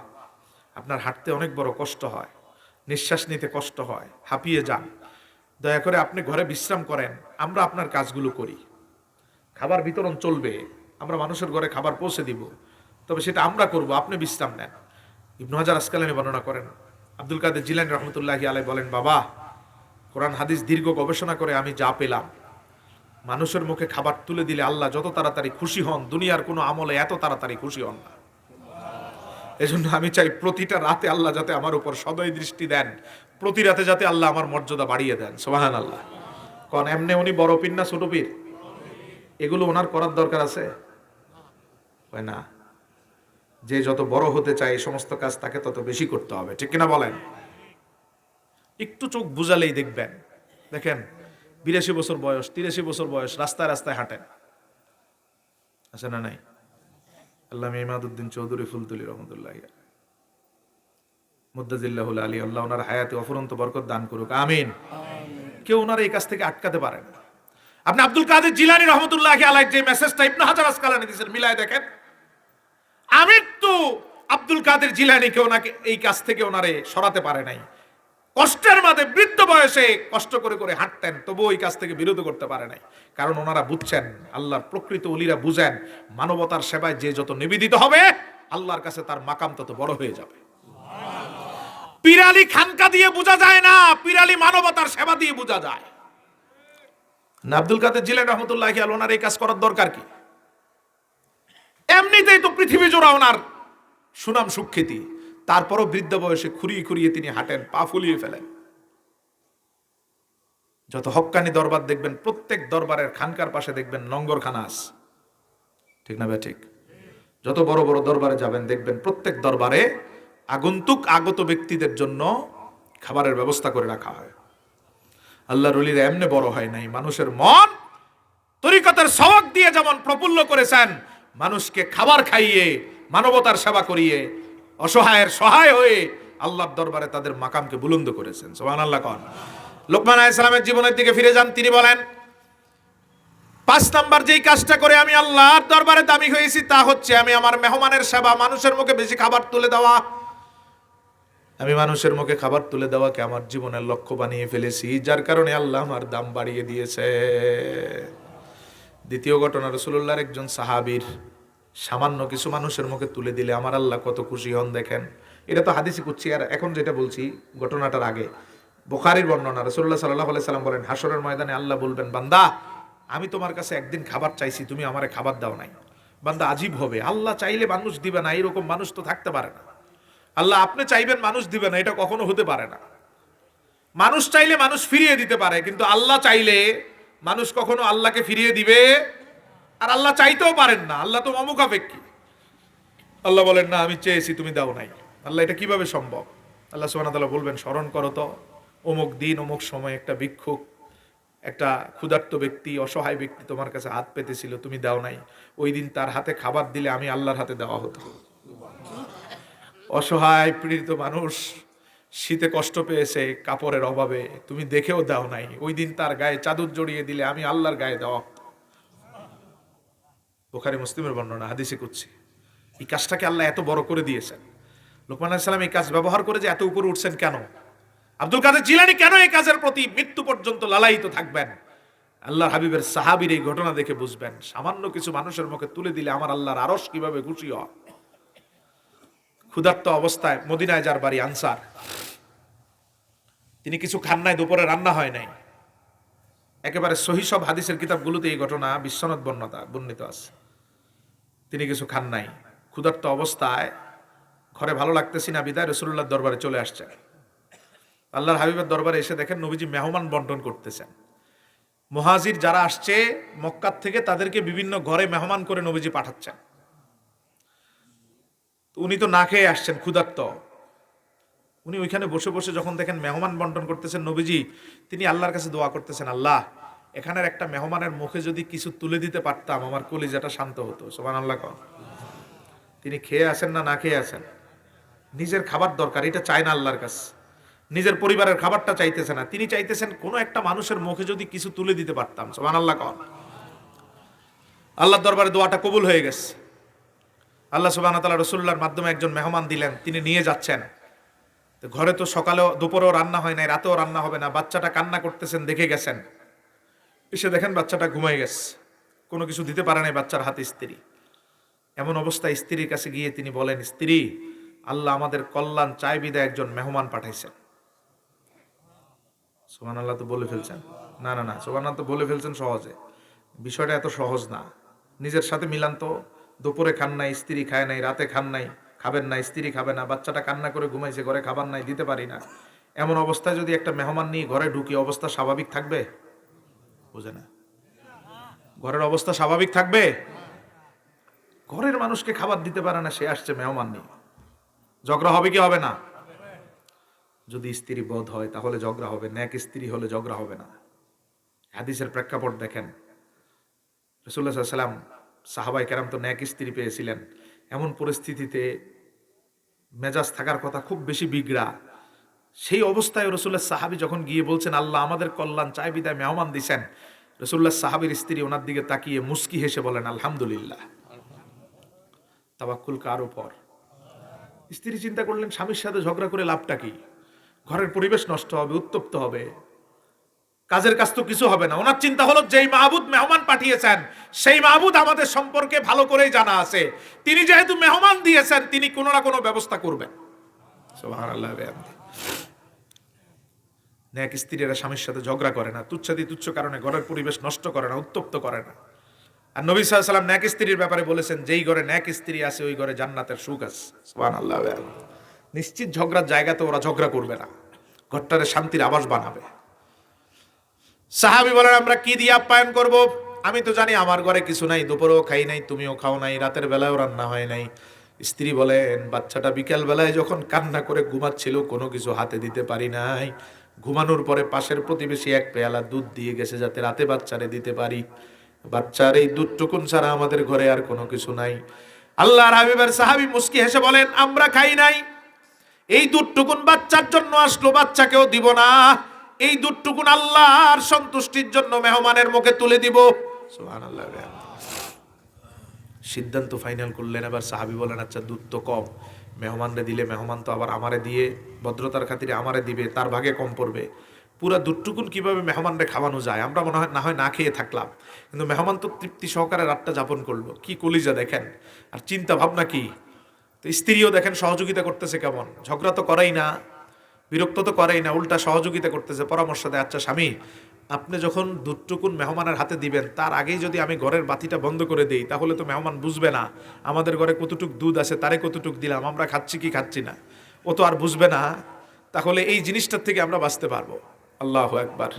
আপনার হাঁটতে অনেক বড় কষ্ট হয়, নিঃশ্বাস নিতে কষ্ট হয়, হাঁপিয়ে যান, দয়া করে আপনি ঘরে বিশ্রাম করেন, আমরা আপনার কাজগুলো করি। খাবার বিতরণ চলবে, আমরা মানুষের ঘরে খাবার পৌঁছে দিব, তবে সেটা আমরা করব, আপনি বিশ্রাম নেন। ইবনে হাজার আসকালানী বর্ণনা করেন, আব্দুল কাদের জিলানী রহমতুল্লাহি আলাইহি বলেন, বাবা কোরআন হাদিস দীর্ঘ গবেষণা করে আমি যা পেলাম, মানুষের মুখে খাবার তুলে দিলে আল্লাহ যত তাড়াতাড়ি খুশি হন, দুনিয়ার কোনো আমলে এত তাড়াতাড়ি খুশি হন না। এজন্য আমি চাই প্রতিটা রাতে আল্লাহ যাতে আমার উপর সদয় দৃষ্টি দেন, প্রতি রাতে যাতে আল্লাহ আমার মর্যাদা বাড়িয়ে দেন। সুবহানাল্লাহ। কারণ এমনি উনি বড় পীর না ছোট পীর? এগুলো ওনার করার দরকার আছে হয় না? যে যত বড় হতে চায় এই সমস্ত কাজ তাকে তত বেশি করতে হবে, ঠিক কিনা বলেন? একটু চোখ বুঝালেই দেখবেন, দেখেন 82 বছর বয়স, 83 বছর বয়স, রাস্তায় রাস্তায় হাঁটেন, আছে না নাই? আল্লামা ইমাদউদ্দিন চৌধুরী ফুলতুলি রহমতুল্লাহি মুদ্দাজিল্লাহুল আলী, আল্লাহ ওনার হায়াতে অফুরন্ত বরকত দান করুক, আমিন। কেউ ওনার এই কাজ থেকে আটকাতে পারে না। আপনি আব্দুল কাদের জিলানী রহমতুল্লাহি আলাইহি যে মেসেজটা ইবনে হাজার আসকালানী দিয়েছেন, মিলায় দেখেন। আমি তো আব্দুল কাদের জিলানীকে ওনাকে এই কাজ থেকে ওনারে সরাতে পারে নাই। কষ্টের মাঝে বৃদ্ধ বয়সে কষ্ট করে করে হাঁটতেন, তবু ওই কাজ থেকে বিরত করতে পারে নাই। কারণ ওনারা বুঝছেন, আল্লাহর প্রকৃত ওলিরা বুঝেন, মানবতার সেবায় যে যত নিবেদিত হবে আল্লাহর কাছে তার মাকাম তত বড় হয়ে যাবে। পিরালি খানকা দিয়ে বোঝা যায় না, পিরালি মানবতার সেবা দিয়ে বোঝা যায় না। আব্দুল কাদের জিলানী রহমতুল্লাহি আলাইহি ওনার এই কাজ করার দরকার কি? এমনিতেই তো পৃথিবী জোড়া ওনার সুনাম সুখ্যাতি, তারপরও বৃদ্ধ বয়সে খুঁড়িয়ে খুঁড়িয়ে তিনি হাঁটেন, পা ফুলিয়ে ফেলেন। যত হক্কানি দরবার দেখবেন, প্রত্যেক দরবারের খানকার পাশে দেখবেন লঙ্গরখানা আছে, ঠিক না ভাই? ঠিক। যত বড় বড় দরবারে যাবেন দেখবেন প্রত্যেক দরবারে আগত ব্যক্তিদের জন্য খাবারের ব্যবস্থা করে রাখা হয়। আল্লাহর ওলিরা এমনি বড় হয় নাই, মানুষের মন তরিকতের সওয়াক দিয়ে যেমন প্রফুল্ল করেছেন, মানুষকে খাবার খাইয়ে মানবতার সেবা করিয়ে অসহায়ের সহায় হয়ে আল্লাহর দরবারে তাদের মাকামকে বুলন্দ করেছেন। সুবহানাল্লাহ। কোন লোকমান আলাইহিস সালামের জীবনের দিকে ফিরে যান, তিনি বলেন 5 নাম্বার যেই কাজটা করে আমি আল্লাহর দরবারে দামি হয়েছি তা হচ্ছে আমি আমার মেহমানের সেবা, মানুষের মুখে বেশি খাবার তুলে দেওয়া। আমি মানুষের মুখে খাবার তুলে দেওয়াকে আমার জীবনের লক্ষ্য বানিয়ে ফেলেছি, যার কারণে আল্লাহ আমার দাম বাড়িয়ে দিয়েছে। দ্বিতীয় ঘটনা, রাসূলুল্লাহর একজন সাহাবীর সামান্য কিছু মানুষের মুখে তুলে দিলে আমার আল্লাহ কত খুশি হন দেখেন। এটা তো হাদিসে কুদসি, আর এখন যেটা বলছি ঘটনাটার আগে বুখারীর বর্ণনা। রাসূলুল্লাহ সাল্লাল্লাহু আলাইহি সাল্লাম বলেন, হাসরের ময়দানে আল্লাহ বলবেন, বান্দা আমি তোমার কাছে একদিন খাবার চাইছি, তুমি আমারে খাবার দাও নাই। বান্দা আজীব হবে, আল্লাহ চাইলে মানুষ দিবে না, এরকম মানুষ তো থাকতে পারে না। আল্লাহ আপনি চাইবেন মানুষ দিবে না, এটা কখনো হতে পারে না। মানুষ চাইলে মানুষ ফিরিয়ে দিতে পারে, কিন্তু আল্লাহ চাইলে মানুষ কখনো আল্লাহকে ফিরিয়ে দিবে? আর আল্লাহ চাইতেও পারেন না, আল্লাহ তো অমুখাপেক্ষী। আল্লাহ বলেন না আমি চেয়েছি তুমি দাও নাই। আল্লাহ এটা কিভাবে সম্ভব? আল্লাহ সুবহানাহু ওয়া তাআলা বলবেন, স্মরণ করো তো অমুক দিন অমুক সময় একটা ভিক্ষুক, একটা ক্ষুধার্ত ব্যক্তি, অসহায় ব্যক্তি তোমার কাছে হাত পেতেছিল, তুমি দাও নাই। ওই দিন তার হাতে খাবার দিলে আমি আল্লাহর হাতে দেওয়া হতো। অসহায় পীড়িত মানুষ শীতে কষ্ট পেয়েছে কাপড়ের অভাবে, তুমি দেখেও দাও নাই, ওই দিন তার গায়ে চাদর জড়িয়ে দিলে আমি আল্লাহর গায়ে দেওয়া। বুখারী মুসলিমের বর্ণনা, হাদিসে কুদসি। এই কাজটাকে আল্লাহ এত বড় করে দিয়েছেন। লোকমান আলাইহিস সালাম এই কাজ ব্যবহার করে যে এত উপরে উঠছেন কেন? আব্দুল কাদের জিলানী কেন এই কাজের প্রতি মৃত্যু পর্যন্ত লালায়িত থাকবেন? আল্লাহর হাবিবের সাহাবীর এই ঘটনা দেখে বুঝবেন, সামান্য কিছু মানুষের মুখে তুলে দিলে আমার আল্লাহর আরশ কিভাবে খুশি হয়। ক্ষুধার্ত অবস্থায় মদিনায় যার বাড়ি, আনসার, তিনি কিছু খান নাই, দুপুরে রান্না হয় নাই। একেবারে সহিহ সব হাদিসের কিতাবগুলোতে এই ঘটনা বিশ্বনাথ বর্ণিত আছে। তিনি কিছু খান নাই, ক্ষুধার্ত অবস্থায় ঘরে ভালো লাগতেছি না বিদায় রাসূলুল্লাহর দরবারে চলে আসছেন। আল্লাহর হাবিবের দরবারে এসে দেখেন নবীজি মেহমান বন্টন করতেছেন। মুহাজির যারা আসছে মক্কা থেকে তাদেরকে বিভিন্ন ঘরে মেহমান করে নবীজি পাঠাচ্ছেন। উনি তো না খেয়ে আসছেন, ক্ষুধার্ত। উনি ওইখানে বসে বসে যখন দেখেন মেহমান বন্টন করতেছেন নবীজি, তিনি আল্লাহর কাছে দোয়া করতেছেন, আল্লাহ এখানের একটা মেহমানের মুখে যদি কিছু তুলে দিতে পারতাম আমার কলিজাটা শান্ত হতো। সুবহানাল্লাহ। তিনি খেয়ে আসেন না খেয়ে আসেন, নিজের খাবার দরকার, এটা চায় না আল্লাহর কাছে। নিজের পরিবারের খাবারটা চাইতেছে না, তিনি চাইতেছেন কোনো একটা মানুষের মুখে যদি কিছু তুলে দিতে পারতাম। সুবহানাল্লাহ। আল্লাহর দরবারে দোয়াটা কবুল হয়ে গেছে। আল্লাহ সুবহানাহু ওয়া তাআলা রাসূলুল্লাহর মাধ্যমে একজন মেহমান দিলেন, তিনি নিয়ে যাচ্ছেন। তো ঘরে তো সকালেও দুপুরেও রান্না হয় নাই, রাতেও রান্না হবে না। বাচ্চাটা কান্না করতেছেন, দেখে গেছেন। এসে দেখেন বাচ্চাটা ঘুমাই গেছে, কোনো কিছু দিতে পারে নাই বাচ্চার হাতে স্ত্রী। এমন অবস্থায় স্ত্রীর কাছে গিয়ে তিনি বলেন, স্ত্রী আল্লাহ আমাদের কল্যাণ চাই বিদায় একজন মেহমান পাঠাইছেন। সুবহানাল্লাহ তো বলে ফেলছেন, না সুবহানাল্লাহ তো বলে ফেলছেন সহজে, বিষয়টা এত সহজ না। নিজের সাথে মিলান তো, দুপুরে খান নাই, স্ত্রী খায় নাই, রাতে খান নাই, খাবেন না, স্ত্রী খাবে না, বাচ্চাটা কান্না করে ঘুমাইছে, ঘরে খাবার নাই, দিতে পারি না। এমন অবস্থায় যদি একটা মেহমান নিয়ে ঘরে ঢুকি, অবস্থা স্বাভাবিক থাকবে? বুঝে না, ঘরের অবস্থা স্বাভাবিক থাকবে? ঘরের মানুষকে খাবার দিতে পারে না, সে আসছে মেহমান নিয়ে, ঝগড়া হবে কি হবে না? যদি স্ত্রী বোধ হয় তাহলে ঝগড়া হবে, নেক স্ত্রী হলে ঝগড়া হবে না। হাদিসের প্রেক্ষাপট দেখেন, রাসূলুল্লাহ সাল্লাল্লাহু আলাইহি ওয়াসাল্লাম সাহাবায়ে কেরাম তো নেক স্ত্রী পেয়েছিলেন। এমন পরিস্থিতিতে মেজাজ থাকার কথা খুব বেশি বিগড়া, সেই অবস্থায় রাসূলুল্লাহ সাহাবী যখন গিয়ে বলছেন আল্লাহ আমাদের কল্যাণ চাই বিদায় মেহমান দিছেন, রাসূলুল্লাহ সাহাবীর স্ত্রী ওনার দিকে তাকিয়ে মুস্কি হেসে বলেন আলহামদুলিল্লাহ। তাওয়াক্কুল কার উপর? স্ত্রী চিন্তা করলেন স্বামীর সাথে ঝগড়া করে লাভটা কি? ঘরের পরিবেশ নষ্ট হবে, উত্তপ্ত হবে, কাজের কাজ তো কিছু হবে না। ওনার চিন্তা হলো যেই মাহবুদ মেহমান পাঠিয়েছেন সেই মাহবুদ আমাদের সম্পর্কে ভালো করেই জানা আছে, তিনি যেহেতু মেহমান দিয়েছেন তিনি কোনো না কোনো ব্যবস্থা করবেন। সুবহানাল্লাহ। ন্যাক স্ত্রীরা স্বামীর সাথে ঝগড়া করে না, তুচ্ছাতি তুচ্ছ কারণে ঘরের পরিবেশ নষ্ট করে না, উত্তপ্ত করে না। আর নবী সাল্লাল্লাহু আলাইহি ওয়াসাল্লাম ন্যাক স্ত্রীর ব্যাপারে বলেছেন, যেই ঘরে ন্যাক স্ত্রী আছে ওই ঘরে জান্নাতের সুখ আছে। সুবহানাল্লাহ। নিশ্চিত ঝগড়ার জায়গাতে ওরা ঝগড়া করবে না, ঘরটারে শান্তির আবাস বানাবে। সাহাবী বলেন, আমরা কি দিয়ে আপ্যায়ন করব? আমি তো জানি আমার ঘরে কিছু নাই, দুপুরেও খাই নাই, তুমিও খাও নাই, রাতের বেলায়ও রান্না হয় নাই। স্ত্রী বলেন, বাচ্চাটা বিকেল বেলায় যখন কান্না করে ঘুমাচ্ছিল কোনো কিছু হাতে দিতে পারি নাই, ঘুমানোর পরে পাশের প্রতিবেশী এক পেয়ালা দুধ দিয়ে গেছে যাতে রাতে বাচ্চারে দিতে পারি। বাচ্চার এই দুধটুকুন ছাড়া আমাদের ঘরে আর কোনো কিছু নাই। আল্লাহর হাবিবের সাহাবী মুস্কি হেসে বলেন, আমরা খাই নাই, এই দুধটুকুন বাচ্চার জন্য আসলো, বাচ্চাকেও দিব না, এই দুধটুকুন আল্লাহর সন্তুষ্টির জন্য মেহমানের মুখে তুলে দিব। সুবহানাল্লাহ। সিদ্ধান্ত ফাইনাল করলেন। এবার সাহাবী বলেন, আচ্ছা দুধ তো কম, মেহমানরে দিলে মেহমান তো আবার আমারে দিয়ে ভদ্রতার খাতিরে আমারে দিবে, তার ভাগে কম পড়বে, পুরা দুধটুকুন কিভাবে মেহমানরে খাওয়ানো যায়? আমরা মনে হয় না খেয়ে থাকলাম, কিন্তু মেহমান তো তৃপ্তি সহকারে রাতটা যাপন করলো। কি কলিজা দেখেন, আর চিন্তা ভাবনা কি! তো স্ত্রীও দেখেন সহযোগিতা করতেছে কেমন, ঝগড়া তো করেই না, বিরক্ত তো করেই না, উল্টা সহযোগিতা করতেছে, পরামর্শ দেয়। আচ্ছা স্বামী, আপনি যখন দুধটুকুন মেহমানের হাতে দিবেন তার আগেই যদি আমি ঘরের বাতিটা বন্ধ করে দেই, তাহলে তো মেহমান বুঝবে না আমাদের ঘরে কতটুক দুধ আছে, তারে কতটুক দিলাম, আমরা খাচ্ছি কি খাচ্ছি না, ও তো আর বুঝবে না। তাহলে এই জিনিসটার থেকে আমরা বাঁচতে পারবো। আল্লাহু আকবার।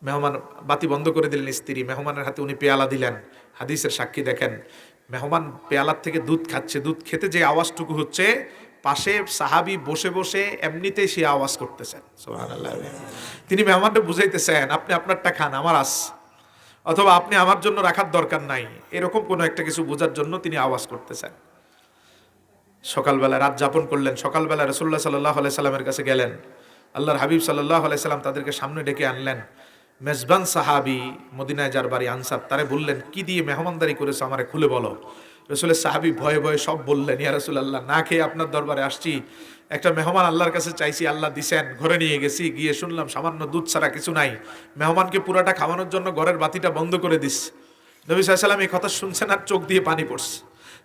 মেহমান বাতি বন্ধ করে দিলেন স্ত্রী, মেহমানের হাতে উনি পেয়ালা দিলেন। হাদিসের সাক্ষী দেখেন, মেহমান পেয়ালার থেকে দুধ খাচ্ছে, দুধ খেতে যে আওয়াজটুকু হচ্ছে, পাশে সাহাবী বসে বসে এমনিতেই সে আওয়াজ করতেছেন। সুবহানাল্লাহ। তিনি মেহমানকে বুঝাইতেছেন, আপনি আপনারটা খান, আমার আস, অথবা আপনি আমার জন্য রাখার দরকার নাই, এরকম কোনো একটা কিছু বোঝার জন্য তিনি আওয়াজ করতেছেন। সকালবেলা রাত যাপন করলেন। সকালবেলা রাসূলুল্লাহ সাল্লাল্লাহু আলাইহি সাল্লামের কাছে গেলেন। আল্লাহর হাবিব সাল্লাল্লাহু আলাইহি সাল্লাম তাদেরকে সামনে ডেকে আনলেন। মেজবান সাহাবী, মদিনায় যার বাড়ি আনসার, তারে বললেন, কি দিয়ে মেহমানদারি করেছো আমারে খুলে বলো। রাসূলের সাহাবী ভয়ে ভয়ে সব বললেন, ইয়া রাসূলুল্লাহ, না খেয়ে আপনার দরবারে আসছি, একটা মেহমান আল্লাহর কাছে চাইছি, আল্লাহ দিছেন, ঘরে নিয়ে গেছি, গিয়ে শুনলাম সামান্য দুধ ছাড়া কিছু নাই, মেহমানকে পুরাটা খাওয়ানোর জন্য ঘরের বাতিটা বন্ধ করে দিস। নবী সাল্লাল্লাহু আলাইহি সাল্লাম এই কথা শুনছেন আর চোখ দিয়ে পানি পড়ছে।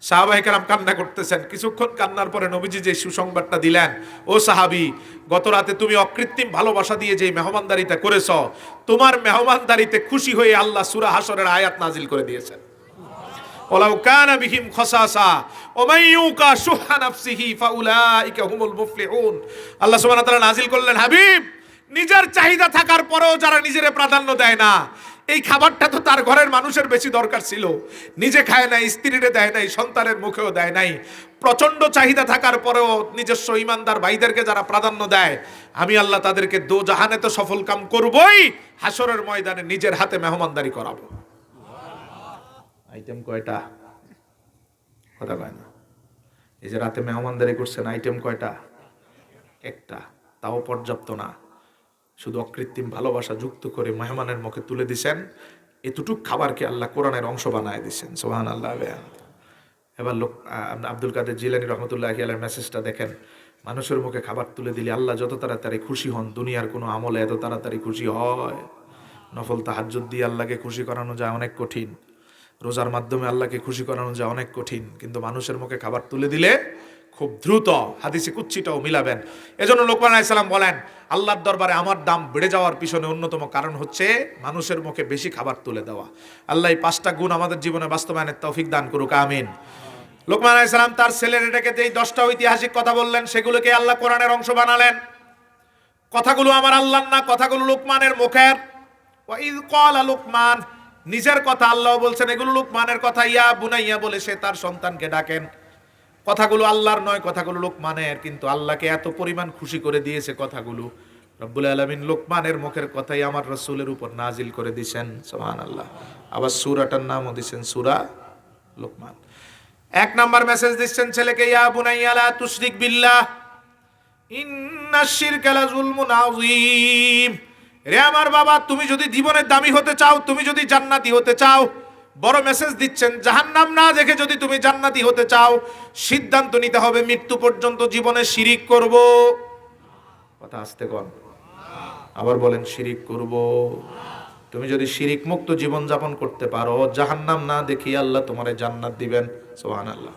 সাহাবায়ে কেরাম কান্না করতেছেন। কিছুক্ষণ কান্নার পরে নবীজি যে সুসংবাদটা দিলেন, ও সাহাবী, গত রাতে তুমি অকৃত্রিম ভালোবাসা দিয়ে যে মেহমানদারিটা করেছ, তোমার মেহমানদারিতে খুশি হয়ে আল্লাহ সূরা হাশরের আয়াত নাজিল করে দিয়েছেন, ওয়ালাউ কানা বিহিম খাসাসা ওয়া মান ইউকা শুহা নাফসিহি ফাউলাইকা হুমুল মুফলিহুন। আল্লাহ সুবহানাহু ওয়া তাআলা নাজিল করলেন, হাবিব, নিজের চাহিদা থাকার পরেও যারা নিজের প্রাধান্য দেয় না, এই খাবারটা তো তার ঘরের মানুষের বেশি দরকার ছিল, নিজে খায় নাই, স্ত্রীরে দেয় নাই, সন্তানের মুখেও দেয় নাই, প্রচন্ড চাহিদা থাকার পরেও নিজস্ব ইমানদার ভাইদেরকে যারা প্রাধান্য দেয়, আমি আল্লাহ তাদেরকে দোজাহানে তো সফল কাম করবই, হাসরের ময়দানে নিজের হাতে মেহমানদারি করাবো। আইটেম কয়টা? কথা কয় না। এই যে রাতে মেহমানদারি করছেন, আইটেম কয়টা? একটা, তাও পর্যাপ্ত না। শুধু অকৃত্রিম ভালোবাসা যুক্ত করে মেহমানের মুখে তুলে দিছেন, এতটুক খাবারকে আল্লাহ কোরআনের অংশ বানায় দিছেন। সুবহানাল্লাহ। এবার লোক আব্দুল কাদের জিলানী রহমতুল্লাহি আলাইহির মেসেজটা দেখেন, মানুষের মুখে খাবার তুলে দিলে আল্লাহ যত তাড়াতাড়ি খুশি হন, দুনিয়ার কোনো আমলে এত তাড়াতাড়ি খুশি হয়? নফল তাহাজ্জুদ দিয়ে আল্লাহকে খুশি করানো যায় অনেক কঠিন, রোজার মাধ্যমে আল্লাহকে খুশি করানো যায় অনেক কঠিন, কিন্তু মানুষের মুখে খাবার তুলে দিলে খুব দ্রুত হাদিসে কুচ্ছিটাও মিলাবেন। এজন্য লোকমান আলাইহিস সালাম বলেন, আল্লাহর দরবারে আমার দাম বেড়ে যাওয়ার পিছনে অন্যতম কারণ হচ্ছে মানুষের মুখে বেশি খাবার তুলে দেওয়া। আল্লাহ এই 5টা গুণ আমাদের জীবনে বাস্তবায়নের তৌফিক দান করুক, আমিন। লোকমান আলাইহিস সালাম তার ছেলের এটাকে যেই 10টা ঐতিহাসিক কথা বললেন, সেগুলোকে আল্লাহ কোরআনের অংশ বানালেন। কথাগুলো আমার আল্লাহর না, কথাগুলো লোকমানের মুখের। ওয়া ইয ক্বালা লোকমান, নিজের কথা আল্লাহ বলছেন, এগুলো লোকমানের কথা। ইয়া বুনাইয়া বলে সে তার সন্তানকে ডাকেন। কথাগুলো আল্লাহর নয়, কথাগুলো লোকমানের, কিন্তু আল্লাহকে এত পরিমাণ খুশি করে দিয়েছে কথাগুলো, রব্বুল আলামিন লোকমানের মুখের কথাই আমার রাসূলের উপর নাজিল করে দিয়েছেন। সুবহানাল্লাহ। আবার সূরাটার নামও দিয়েছেন সূরা লোকমান। 1 নাম্বার মেসেজ দিচ্ছেন ছেলেকে, ইয়া বুনাইয়া লা তুশরিক বিল্লাহ ইন্নাশ শিরকা লাযুলমুন আযীম। রে আমার বাবা, তুমি যদি জীবনের দামি হতে চাও, তুমি যদি জান্নাতি হতে চাও, বড় মেসেজ দিচ্ছেন, জাহান্নাম না দেখে যদি তুমি জান্নাতি হতে চাও, সিদ্ধান্ত নিতে হবে মৃত্যু পর্যন্ত জীবনে শিরিক করব। কথা আস্তে কর, আবার বলেন, শিরিক করব। তুমি যদি শিরিক মুক্ত জীবন যাপন করতে পারো, জাহান্নাম না দেখি আল্লাহ তোমারে জান্নাত দিবেন। সুবহানাল্লাহ।